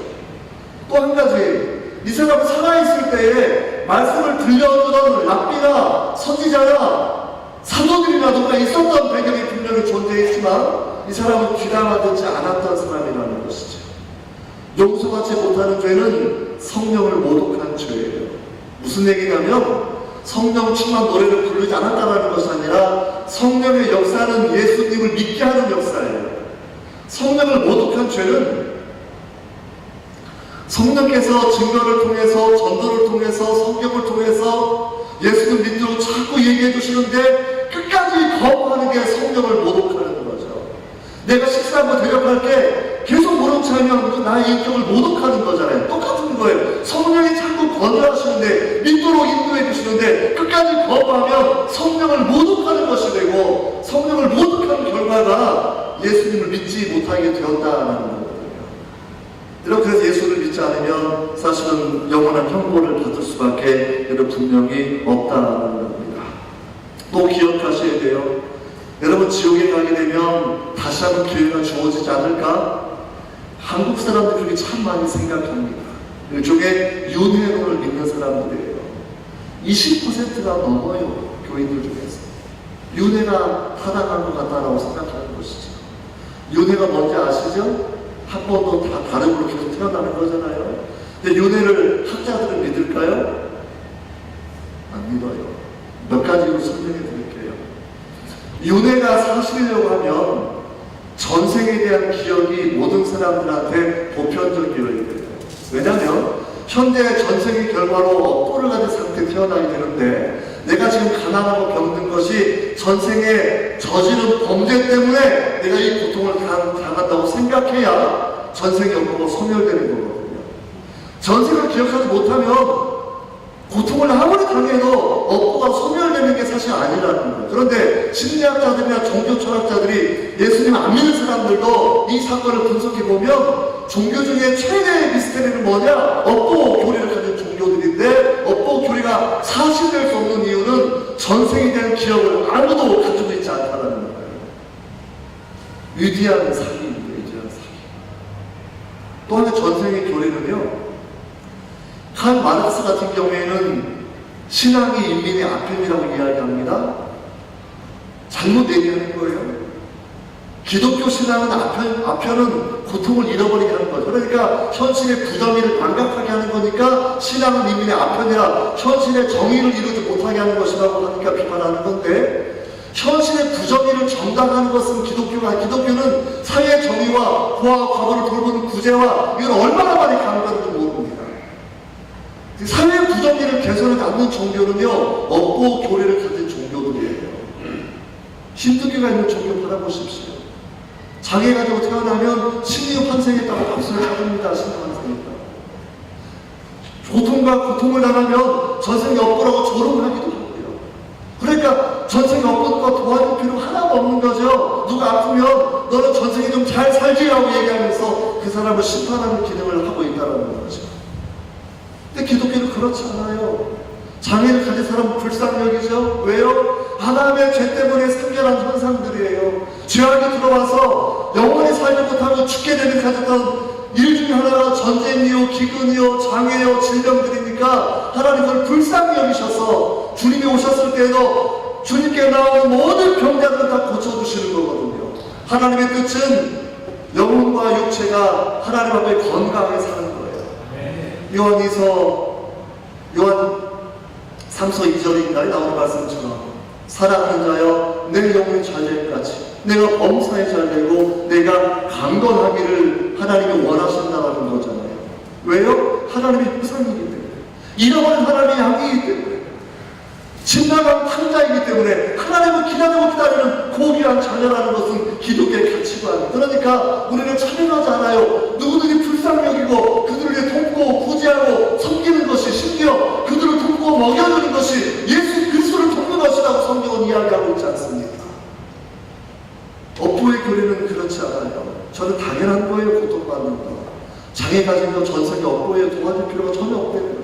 또 한 가지, 이 사람은 살아있을 때에 말씀을 들려주던 랍비나 선지자나 사도들이나 누가 있었던 배경이 분명히 존재했지만 이 사람은 귀담아 듣지 않았던 사람이라는 것이죠. 용서받지 못하는 죄는 성령을 모독한 죄예요. 무슨 얘기냐면 성령 충만 노래를 부르지 않았다는 것이 아니라 성령의 역사는 예수님을 믿게 하는 역사예요. 성령을 모독한 죄는 성령께서 증거를 통해서 전도를 통해서 성경을 통해서 예수님 믿도록 자꾸 얘기해 주시는데 끝까지 거부하는 게 성령을 모독하는 거죠. 내가 식사 한번 대접할게 계속 모른 척하면 나의 인격을 모독하는 거잖아요. 똑같은 거예요. 성령이 자꾸 권유하시는데 믿도록 인도해 주시는데 끝까지 거부하면 성령을 모독하는 것이 되고 성령을 모독하는 결과가 예수님을 믿지 못하게 되었다는 거거든요. 여러분 그래서 예수를 믿지 않으면 사실은 영원한 형벌을 받을 수밖에 분명히 없다는 겁니다. 또 기억하셔야 돼요. 여러분 지옥에 가게 되면 다시 한번 기회가 주어지지 않을까? 한국 사람들이 그렇게 참 많이 생각합니다. 일종의 윤회론을 믿는 사람들이에요. 20%가 넘어요. 교인들 중에서. 윤회가 타당한 것 같다라고 생각하는 것이죠. 윤회가 뭔지 아시죠? 한 번도 다 다른 걸로 계속 태어나는 거잖아요. 근데 윤회를 학자들은 믿을까요? 안 믿어요. 몇 가지로 설명해 드릴게요. 윤회가 사실이려고 하면 전생에 대한 기억이 모든 사람들한테 보편적이어야 돼요. 왜냐하면 현대의 전생의 결과로 업보를 가진 상태에 태어나게 되는데 내가 지금 가난하고 병든 것이 전생에 저지른 범죄 때문에 내가 이 고통을 당한다고 생각해야 전생의 업보가 소멸되는 거거든요. 전생을 기억하지 못하면 고통을 아무리 당해도 업보가 소멸되는 게 사실 아니라는 거예요. 그런데 심리학자들이나 종교 철학자들이 예수님 안 믿는 사람들도 이 사건을 분석해보면 종교 중에 최대의 미스테리는 뭐냐? 업보 교리를 가진 종교들인데 업보 교리가 사실될 수 없는 이유는 전생에 대한 기억을 아무도 가지고 있지 않다는 거예요. 위대한 사기입니다. 위대한 사기. 또 하나 전생의 교리는요, 칼 마르크스 같은 경우에는 신앙이 인민의 아편이라고 이야기합니다. 잘못 얘기하는 거예요. 기독교 신앙은 아편은 고통을 잃어버리게 하는 거죠. 그러니까 현실의 부정의를 반갑하게 하는 거니까 신앙은 인민의 아편이라 현실의 정의를 이루지 못하게 하는 것이라고 하니까 비판하는 건데, 현실의 부정의를 정당하는 것은 기독교는 사회의 정의와 부와 과거를 돌보는 구제와 이걸 얼마나 많이 강조하는지 모릅니다. 사회의 부정의를 개선하지 않는 종교는요, 업보 교리를 가진 종교들이에요. 힌두교가 있는 종교 받아보십시오. 장애 가지고 태어나면 신이 환생했다고 박수를 쳐줍니다. 신이 환생했다고. 고통을 당하면 전생에 업보라고 조롱하기도 하고요. 그러니까 전생에 업보가 도와줄 필요 하나도 없는 거죠. 누가 아프면 너는 전생에 좀 잘 살지라고 얘기하면서 그 사람을 심판하는 기능을 하고 있다는 거죠. 근데 기독교는 그렇지 않아요. 장애를 가진 사람은 불쌍히 여기죠. 왜요? 아담의 죄 때문에 상결한 현상들이에요. 죄악이 들어와서 영원히 살지 못하고 죽게 되는 가졌던 일 중에 하나가 전쟁이요, 기근이요, 장애요, 질병들이니까 하나님을 불쌍히 여기셔서 주님이 오셨을 때에도 주님께 나오는 모든 병자들을 다 고쳐주시는 거거든요. 하나님의 뜻은 영혼과 육체가 하나님 앞에 건강하게 사는 거예요. 요한 3서 2절인가에 나오는 말씀처럼 사랑하는 자여 내 영혼이 잘될 같이 내가 범사에 잘되고 내가 강건하기를 하나님이 원하신다는 거잖아요. 왜요? 하나님의 형상이기 때문에, 잃어버린 하나님의 양이기 때문에, 집 나간 탕자이기 때문에 하나님을 기다리는 고귀한 자녀라는 것은 기독교의 가치관. 그러니까 우리는 차별하지 않아요. 누구들이 불쌍히 여기고 그들을 돕고 구제하고 섬기는 것이, 심지어 그들을 돕고 먹여주는 것이 예수 그리스도를 돕는 것이라고 성경은 이야기하고 있지 않습니까? 업보의 교리는 그렇지 않아요. 저는 당연한 거예요. 고통받는 거. 장애 가진 거 전생에 업보에 도와줄 필요가 전혀 없대요.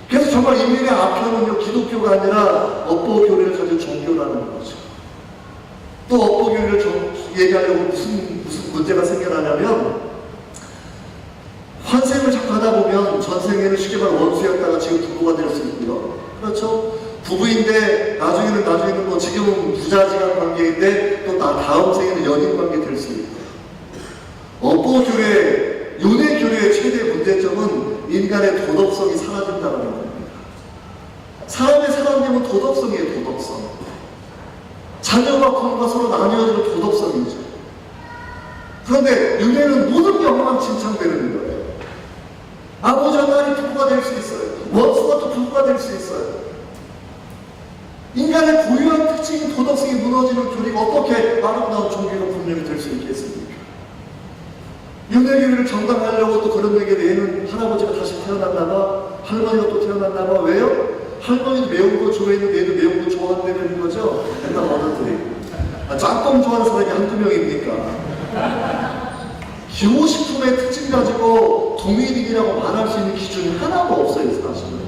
그래서 정말 인민의 아편은요, 기독교가 아니라 업보 교리를 가진 종교라는 거죠. 또 업보 교리를 얘기하려고 무슨 문제가 생겨나냐면, 환생을 자꾸 하다 보면 전생에는 쉽게 말해 원수였다가 지금 부부가 될 수 있고요. 그렇죠? 부부인데 나중에는 뭐 지금은 부자지간 관계인데 또 다음 생에는 연인 관계 될 수 있고요. 업보 교회, 윤회 교회의 최대 문제점은 인간의 도덕성이 사라진다는 겁니다. 사람의 사랑님은 도덕성이에요. 도덕성. 자녀와 부모가 서로 나뉘어지는 도덕성이죠. 그런데 윤회는 모든 게 엉망진창되는 거예요. 아버지와 딸이 부부가 될 수 있어요. 원수가 또 부부가 될 수 있어요. 인간의 고유한 특징인 도덕성이 무너지는 교리가 어떻게 아름다운 종교가 분명히 될 수 있겠습니까? 윤회교리를 정당하려고 또 그런 얘기를 얘는 할아버지가 다시 태어났나봐, 할머니가 또 태어났나봐. 왜요? 할머니도 매운 거 좋아했는데 얘도 매운 거 좋아한다는 거죠? 옛날 어른들이. 짬뽕 좋아하는 사람이 한두 명입니까? 기호식품의 특징 가지고 동일인이라고 말할 수 있는 기준이 하나도 없어요, 사실은.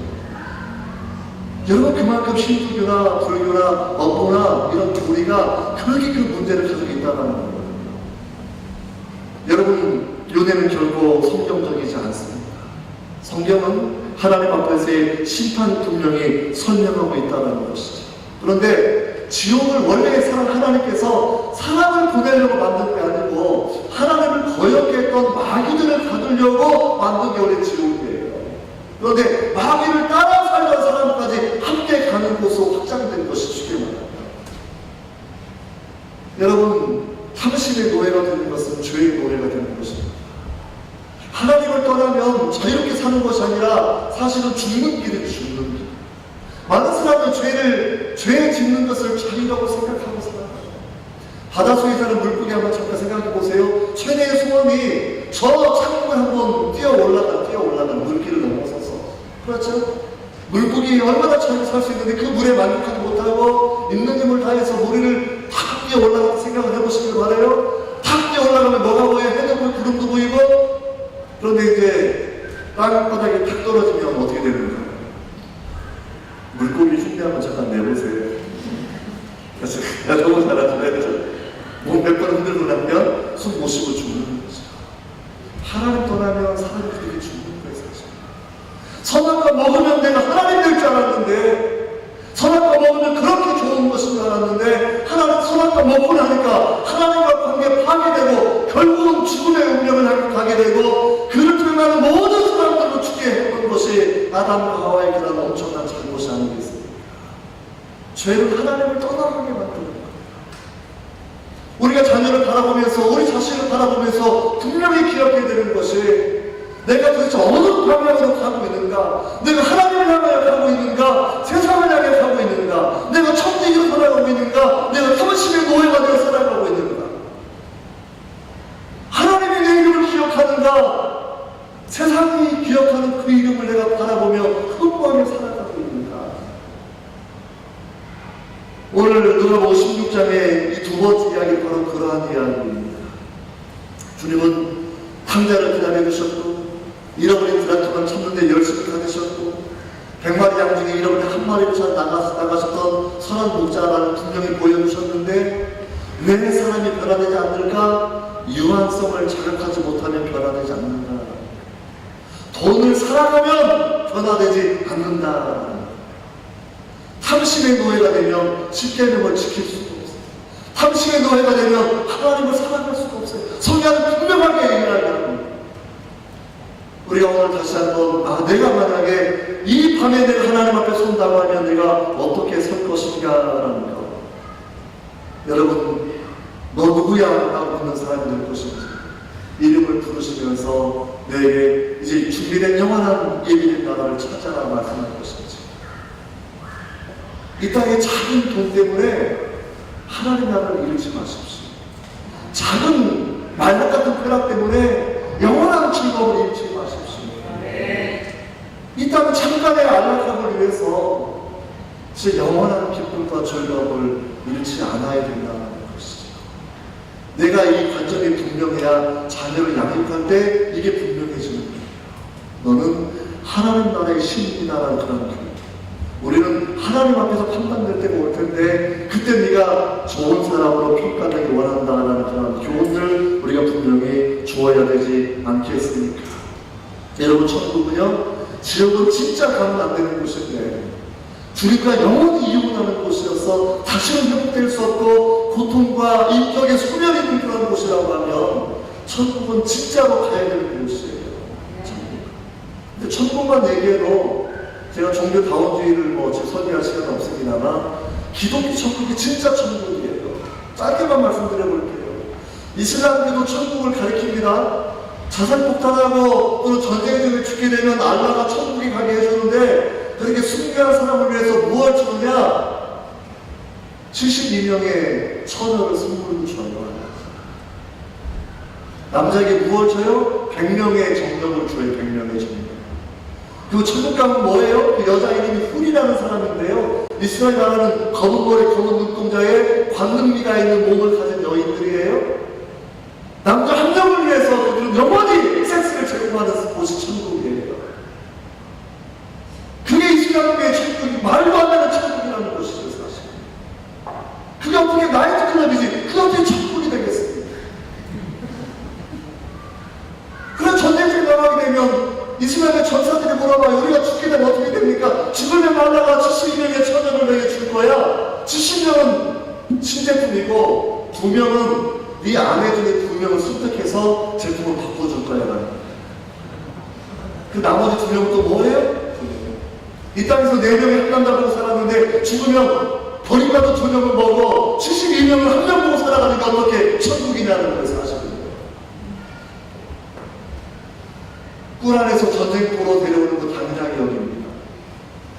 여러분, 그만큼 신주교나 불교나 업보나 이런 교리가 그렇게 그 문제를 가지고 있다는 거예요. 여러분, 윤회는 결코 성경적이지 않습니다. 성경은 하나님 앞에서의 심판 분명히 설명하고 있다는 것이죠. 그런데 지옥을 원래 하나님께서 사람을 보내려고 만든 게 아니고 하나님을 거역해 했던 마귀들을 받으려고 만든 게 원래 지옥이에요. 그런데 마귀를 따라 살던 사람까지 함께 가는 곳으로 확장된 것이 쉽게 말합니다. 여러분, 당신의 노예가 되는 것은 죄의 노예가 되는 것입니다. 하나님을 떠나면 자유롭게 사는 것이 아니라 사실은 죽는 길은 죽는 길. 많은 사람은 죄에 짓는 것을 자유라고 생각하고 살아요. 바닷속에 사는 물고기 한번 잠깐 생각해 보세요. 최대의 소원이 저 창문을 한번 뛰어 올라가는 물길을 넘어서서. 그렇죠? 물고기 얼마나 잘 살 수 있는데 그 물에 만족하지 못하고 있는 힘을 다해서 머리를 탁 뛰어 올라가는 생각을 해보시길 바라요. 탁 뛰어 올라가면 뭐가 보여요? 해도 보이고 구름도 보이고. 그런데 이제 땅바닥에 탁 떨어지면 어떻게 되는가? 물고기 흉내 한번 잠깐 내보세요. 그래서 야, 저거 잘하시네. 몸 몇 번 흔들어 들고 나면 숨 못 쉬고 죽는 거죠. 하나님 떠나면 사람이 그렇게 죽는 거예요, 사실. 선악과 먹으면 내가 하나님 될 줄 알았는데, 선악과 먹으면 그렇게 좋은 것인 줄 알았는데, 하나님 선악과 먹고 나니까 하나님과 관계 파괴되고 결국은 죽음의 운명을 향해 가게 되고, 그를 통해 모든 사람들로 죽게 했던 것이 아담과 하와의 그런 엄청난 잘못이 아니겠습니까? 죄는 하나님을 떠나가게 만드는 거예요. 우리가 자녀를 바라보면서, 우리 자신을 바라보면서 분명히 기억해야 되는 것이, 내가 도대체 어느 방향으로 가고 있는가? 내가 하나님을 향하여 가고 있는가? 세상을 향해 가고 있는가? 내가 천직으로 살아가고 있는가? 내가 탐심의 노예가 되어 살아가고 있는가? 하나님이 내 이름을 기억하는가? 세상이 기억하는 그 이름을 내가 바라보며 흠모하며 살아가고 있는가? 오늘 누가복음 16장의 이 두 번째 이야기, 바로 그러한 이야기입니다. 주님은 탕자를 기다려주셨고, 잃어버린 드라토만 찾는데 열심히 가르셨고, 100마리 양 중에 잃어버린 한 마리를 찾아 나가셨던 선한 목자라는 분명히 보여주셨는데, 왜 사람이 변화되지 않을까? 유한성을 자극하지 못하면 변화되지 않는다. 돈을 사랑하면 변화되지 않는다. 탐심의 노예가 되면 십계명을 지킬 수가 없어요. 탐심의 노예가 되면 하나님을 사랑할 수가 없어요. 성경은 분명하게 얘기를 합니다. 우리가 오늘 다시 한번, 내가 만약에 이 밤에 내가 하나님 앞에 선다고 하면 내가 어떻게 설 것인가라는 것. 여러분, 너 누구야? 라고 묻는 사람이 될 것인지, 이름을 부르시면서 내게 이제 준비된 영원한 예비된 나라를 찾아라 말씀할 것인지, 이 땅의 작은 돈 때문에 하나님 나라를 잃지 마십시오. 작은 말만 같은 쾌락 때문에 영원한 즐거움을 잃지 마십시오. 이 땅 잠깐의 안락함을 위해서 진짜 영원한 기쁨과 즐거움을 잃지 않아야 된다는 것이죠. 내가 이 관점이 분명해야 자녀를 양육할 때 이게 분명해지는 거예요. 너는 하나님 나라의 신이다라는 그런 교육. 우리는 하나님 앞에서 판단될 때가 올 텐데, 그때 네가 좋은 사람으로 평가되기 원한다라는 그런 교훈을 우리가 분명히 주어야 되지 않겠습니까? 여러분, 천국은요, 지옥은 진짜 가면 안 되는 곳인데, 주님과 영원히 이혼하는 곳이어서 다시는 회복될 수 없고 고통과 인격의 소멸이 있는 그런 곳이라고 하면 천국은 진짜로 가야 되는 곳이에요. 천국. 근데 천국만 얘기해도 제가 종교다원주의를 제 설명할 시간은 없습니다만, 기독교 천국이 진짜 천국이에요. 짧게만 말씀드려 볼게요. 이슬람교도 천국을 가리킵니다. 자살폭탄하고 또는 전쟁 중에 죽게 되면 알라가 천국에 가게 해주는데, 그렇게 순교한 사람을 위해서 무엇을 주느냐? 72명의 처녀를 선물로 줘요. 남자에게 무엇을 줘요? 100명의 정력을 줘요. 100명의 정력. 그 천국 가면 뭐예요? 그 여자 이름이 훌이라는 사람인데요, 이스라엘 나라는 검은 머리 검은 눈동자에 광능미가 있는 몸을 가진 여인들이에요. 남자 한 명을 위해서 그들은 영원히 섹스를 제공하는 곳이 천국이에요. 그게 이슬람교의 천국이 말도 안 되는 천국이라는 것이죠, 사실. 그게 어떻게 나이트클럽이지, 그게 어떻게 천국이 되겠습니까? 그런 전쟁에 나가게 되면 이스라엘의 전사들이 물어봐요. 우리가 죽게 되면 어떻게 됩니까? 죽으면 알라가 72명의 처녀를 내게 줄 거야. 70명은 신제품이고 2명은 네 아내 중에 2명을 선택해서 제품을 바꿔줄 거야. 그 나머지 2명은 또 뭐예요? 이 땅에서 4명이 한난다고 살았는데 죽으면 버림받은 2명을 먹어 72명을 한 명 보고 살아가니까 어떻게 천국이냐는 거예요, 사실은. 꿀 안에서 전쟁터로 데려오는 거 당연하게 여깁니다.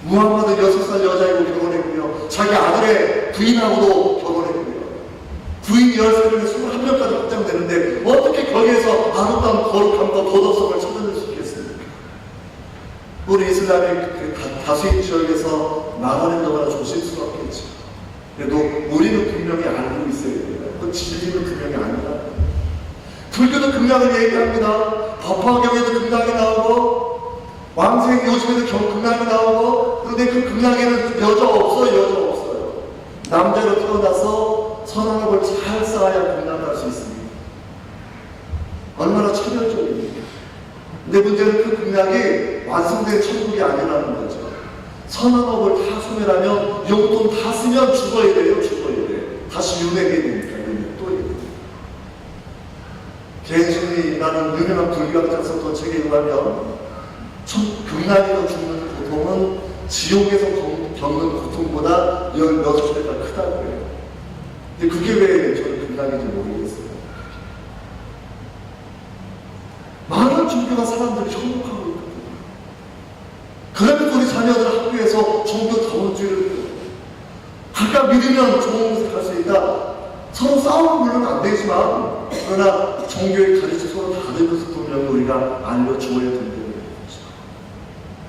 무함마드 6살 여자이고 결혼했고요. 자기 아들의 부인하고도 결혼했고요. 부인 10살이면 21명까지 확장되는데 어떻게 거기에서 아름다운 거룩함과 도덕성을 찾아낼 수 있겠습니까? 우리 이슬람의 그 다수인 지역에서 말하는 거보다 조심스럽겠죠. 그래도 우리는 분명히 알고 있어야 돼요. 그 진리는 분명히 아니다. 불교도 극락을 얘기합니다. 법화경에도 극락이 나오고 왕생 요즘에도 극락이 나오고, 그런데 그 극락에는 여자 없어요. 남자로 태어나서 선악을 잘 쌓아야 극락할 수 있습니다. 얼마나 차별적입니까? 근데 문제는 그 공약이 완성된 천국이 아니라는 거죠. 선한 업을 다 소멸하면 용돈 다 쓰면 죽어야 돼요. 죽어야 돼. 다시 윤회해야 되니까 또 해야 돼. 개인심리라는 유명한 불교학자 썼던 책에 의하면 극락에서 죽는 고통은 지옥에서 겪는 고통보다 16배가 크다고 해요. 근데 그게 왜 저는 극락인지 모르겠어요. 많은 종교가 사람들이 현혹하고 있거든요. 그러면 우리 자녀들 학교에서 종교 다원주의를 각각 믿으면 좋은 곳에 갈 수 있다. 서로 싸우는 물론 안 되지만 그러나 종교의 가르침 서로 다르면서 분명히 우리가 알려주어야 된다는 거죠.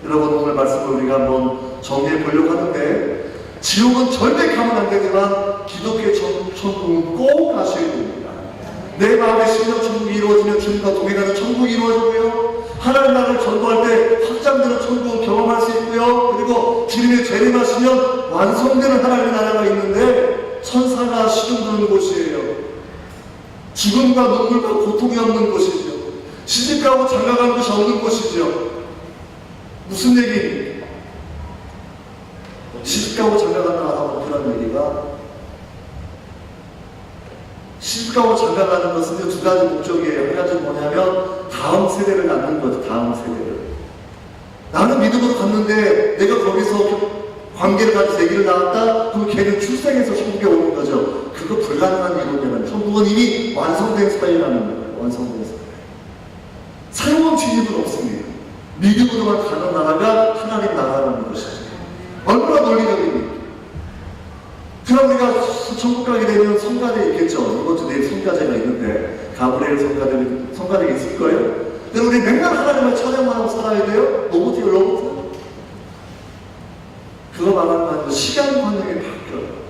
여러분 오늘 말씀을 우리가 한번 정리해 보려고 하는데 지옥은 절대 가면 안 되지만 기독교의 천국은 꼭 가셔야 됩니다. 내 마음의 심령 천국이 이루어지면 주님과 동행하는 천국이 이루어지고요. 하나님 나라를 전도할 때 확장되는 천국을 경험할 수 있고요. 그리고 주님의 재림하시면 완성되는 하나님의 나라가 있는데 천사가 시중 드는 곳이에요. 죽음과 눈물과 고통이 없는 곳이죠. 시집가고 장가가는 곳이 없는 곳이죠. 무슨 얘기입니까? 시집가고 장가간다 하면 그런 얘기가 시집가고 장가가는 것은 두 가지 목적이에요. 한 가지는 뭐냐면 다음 세대를 낳는 거죠. 다음 세대를. 나는 믿음으로 갔는데 내가 거기서 관계를 가지고 아기를 낳았다? 그럼 걔는 출생해서 천국에 오는 거죠. 그거 불가능한 이론이라는 천국은 이미 완성된 사회라는 거예요. 완성된 사회. 새로운 진입은 없습니다. 믿음으로만 가는 나라가 하나님 나라라는 것이죠. 얼마나 논리적입니까? 그럼 우리가 천국 가게 되면 성가대 있겠죠. 이번 주 내일 성가대가 있는데 가브리엘 성가대가 있을 거예요. 근데 우리 맨날 하나님을 찬양만 하고 살아야 돼요? 로봇이에요, 로봇. 그거 말하는 거 아니고 시간관념이 바뀌어요.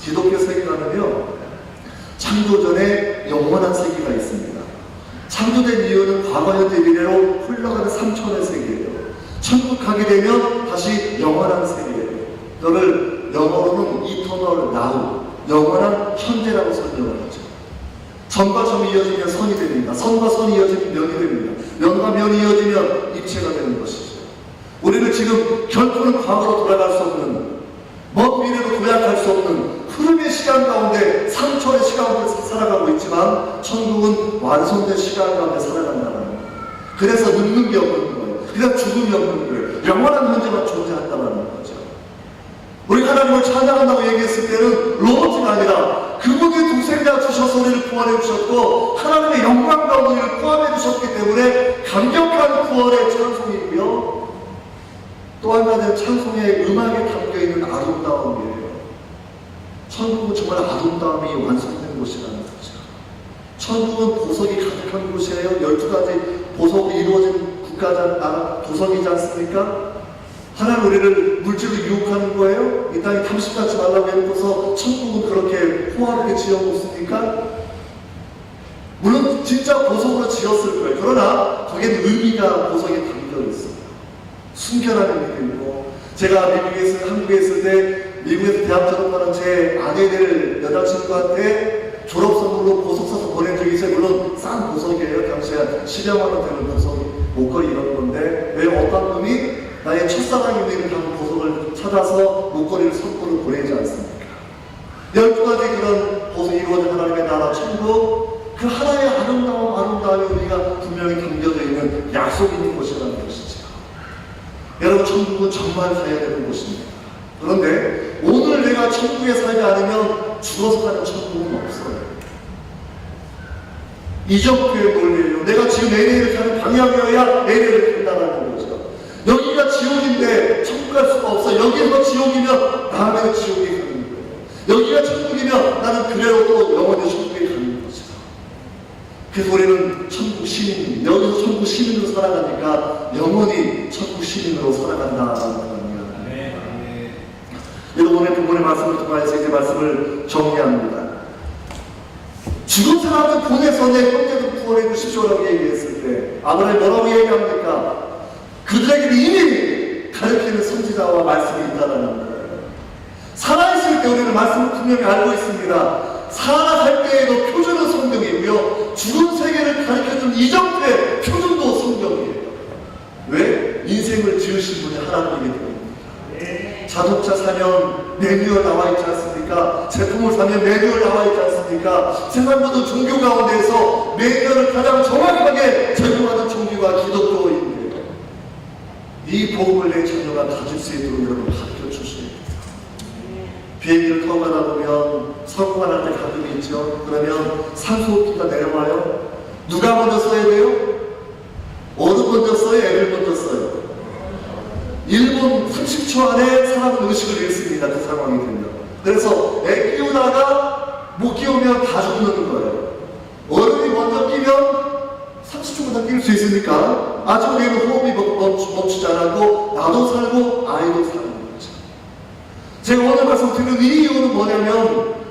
기독교 세계관은요, 창조전에 영원한 세계가 있습니다. 창조된 이유는 과거, 현재, 미래로 흘러가는 3천의 세계예요. 천국 가게 되면 다시 영원한 세계예요. 그걸 영어로는 eternal now, 영원한 현재라고 설명을 하죠. 선과 점이 이어지면 선이 됩니다. 선과 선이 이어지면 면이 됩니다. 면과 면이 이어지면 입체가 되는 것이죠. 우리는 지금 결코는 과거로 돌아갈 수 없는, 먼 미래로 도약할 수 없는 흐름의 시간 가운데 3초의 시간 가운데 살아가고 있지만 천국은 완성된 시간 가운데 살아간다는 거예요. 그래서 늙는 게 없는 거예요. 그래서 죽음이 없는 거예요. 영원한 현재만 존재한다는 거죠. 우리 하나님을 찬양한다고 얘기했을 때는 로봇이 아니라 그분이 독생자 주셔서 우리를 구원해 주셨고 하나님의 영광 가운데 우리를 포함해 주셨기 때문에 강력한 구원의 찬송이고요. 또 한 가지는 찬송의 음악에 담겨있는 아름다움이에요. 천국은 정말 아름다움이 완성된 곳이라는 거죠. 천국은 보석이 가득한 곳이에요. 12가지 보석이 이루어진 국가자, 나라, 도석이지 않습니까? 하나님 우리를 물질로 유혹하는 거예요? 이 땅에 탐식하지 말라고 해놓고서 천국은 그렇게 호화롭게 지어놓습니까? 물론 진짜 보석으로 지었을 거예요. 그러나 거기에는 의미가 보석에 담겨있어요. 순결함의 의미고, 제가 한국에 있을 때 미국에서 대학 졸업하는 제 아내들 여자친구한테 졸업 선물로 보석 사서 보낸 적이 있어요. 물론 싼 보석이에요. 당시에 10여 만 원 되는 보석, 목걸이 이런 건데 왜 어떤 놈이 나의 첫사랑이 되는 그런 보석을 찾아서 목걸이를 선물로 보내지 않습니까? 12가지 그런 보석이 이루어진 하나님의 나라 천국, 그 하나의 아름다움이 우리가 분명히 담겨져 있는 약속이 있는 곳이라는 것이죠. 여러분 천국은 정말 가야 되는 곳입니다. 그런데 오늘 내가 천국에 살지 않으면 죽어서 가는 천국은 없어요. 이적교의 논리예요. 내가 지금 LA를 가는 방향이어야 LA를 간다는 거죠. 여기가 지옥인데 천국 갈 수가 없어. 여기서 지옥이면 다음에는 지옥에 가는 거예요. 여기가 천국이면 나는 그대로 또 영원히 천국에 가는 거죠. 그래서 우리는 천국 시민, 여기서 천국 시민으로 살아가니까 영원히 천국 시민으로 살아간다는 겁니다. 여러분 오늘 본문의 말씀을 통해서 이제 말씀을 정리합니다. 죽은 사람을 보내서 내 형제를 구원해 주십시오라고 얘기했을 때 아브라함이 뭐라고 얘기합니까? 그들에게 이미 가르치는 선지자와 말씀이 있다는 거예요. 살아있을 때 우리는 말씀을 분명히 알고 있습니다. 살아갈 때의 너 표준은 성경이고요. 죽은 세계를 가르쳐주는 이정표의 표준도 성경이에요. 왜? 인생을 지으신 분이 하나님이기 때문입니다. 자동차 사면 매뉴얼 나와 있지 않습니까? 제품을 사면 매뉴얼 나와 있지 않습니까? 세상 모든 종교 가운데에서 매뉴얼을 가장 정확하게 적용하는 종교가 기독교인데요. 이 복음을 내 자녀가 가질 수 있도록 여러분 가르쳐 주셔야 됩니다. 비행기를 타고 가다 보면 성공할 때 가끔이 있죠. 그러면 산소호흡기가 내려와요. 누가 먼저 써야 돼요? 어느 먼저 써요? 애를 먼저 써요? 1분 30초 안에 사람은 의식을 잃습니다. 그 상황이 되면. 그래서 애 끼우다가 못 끼우면 다 죽는 거예요. 어른이 먼저 끼면 30초마다 낄 수 있으니까 아주 내는 호흡이 멈추지 않고 나도 살고 아이도 사는 거죠. 제가 오늘 말씀드리는 이 이유는 뭐냐면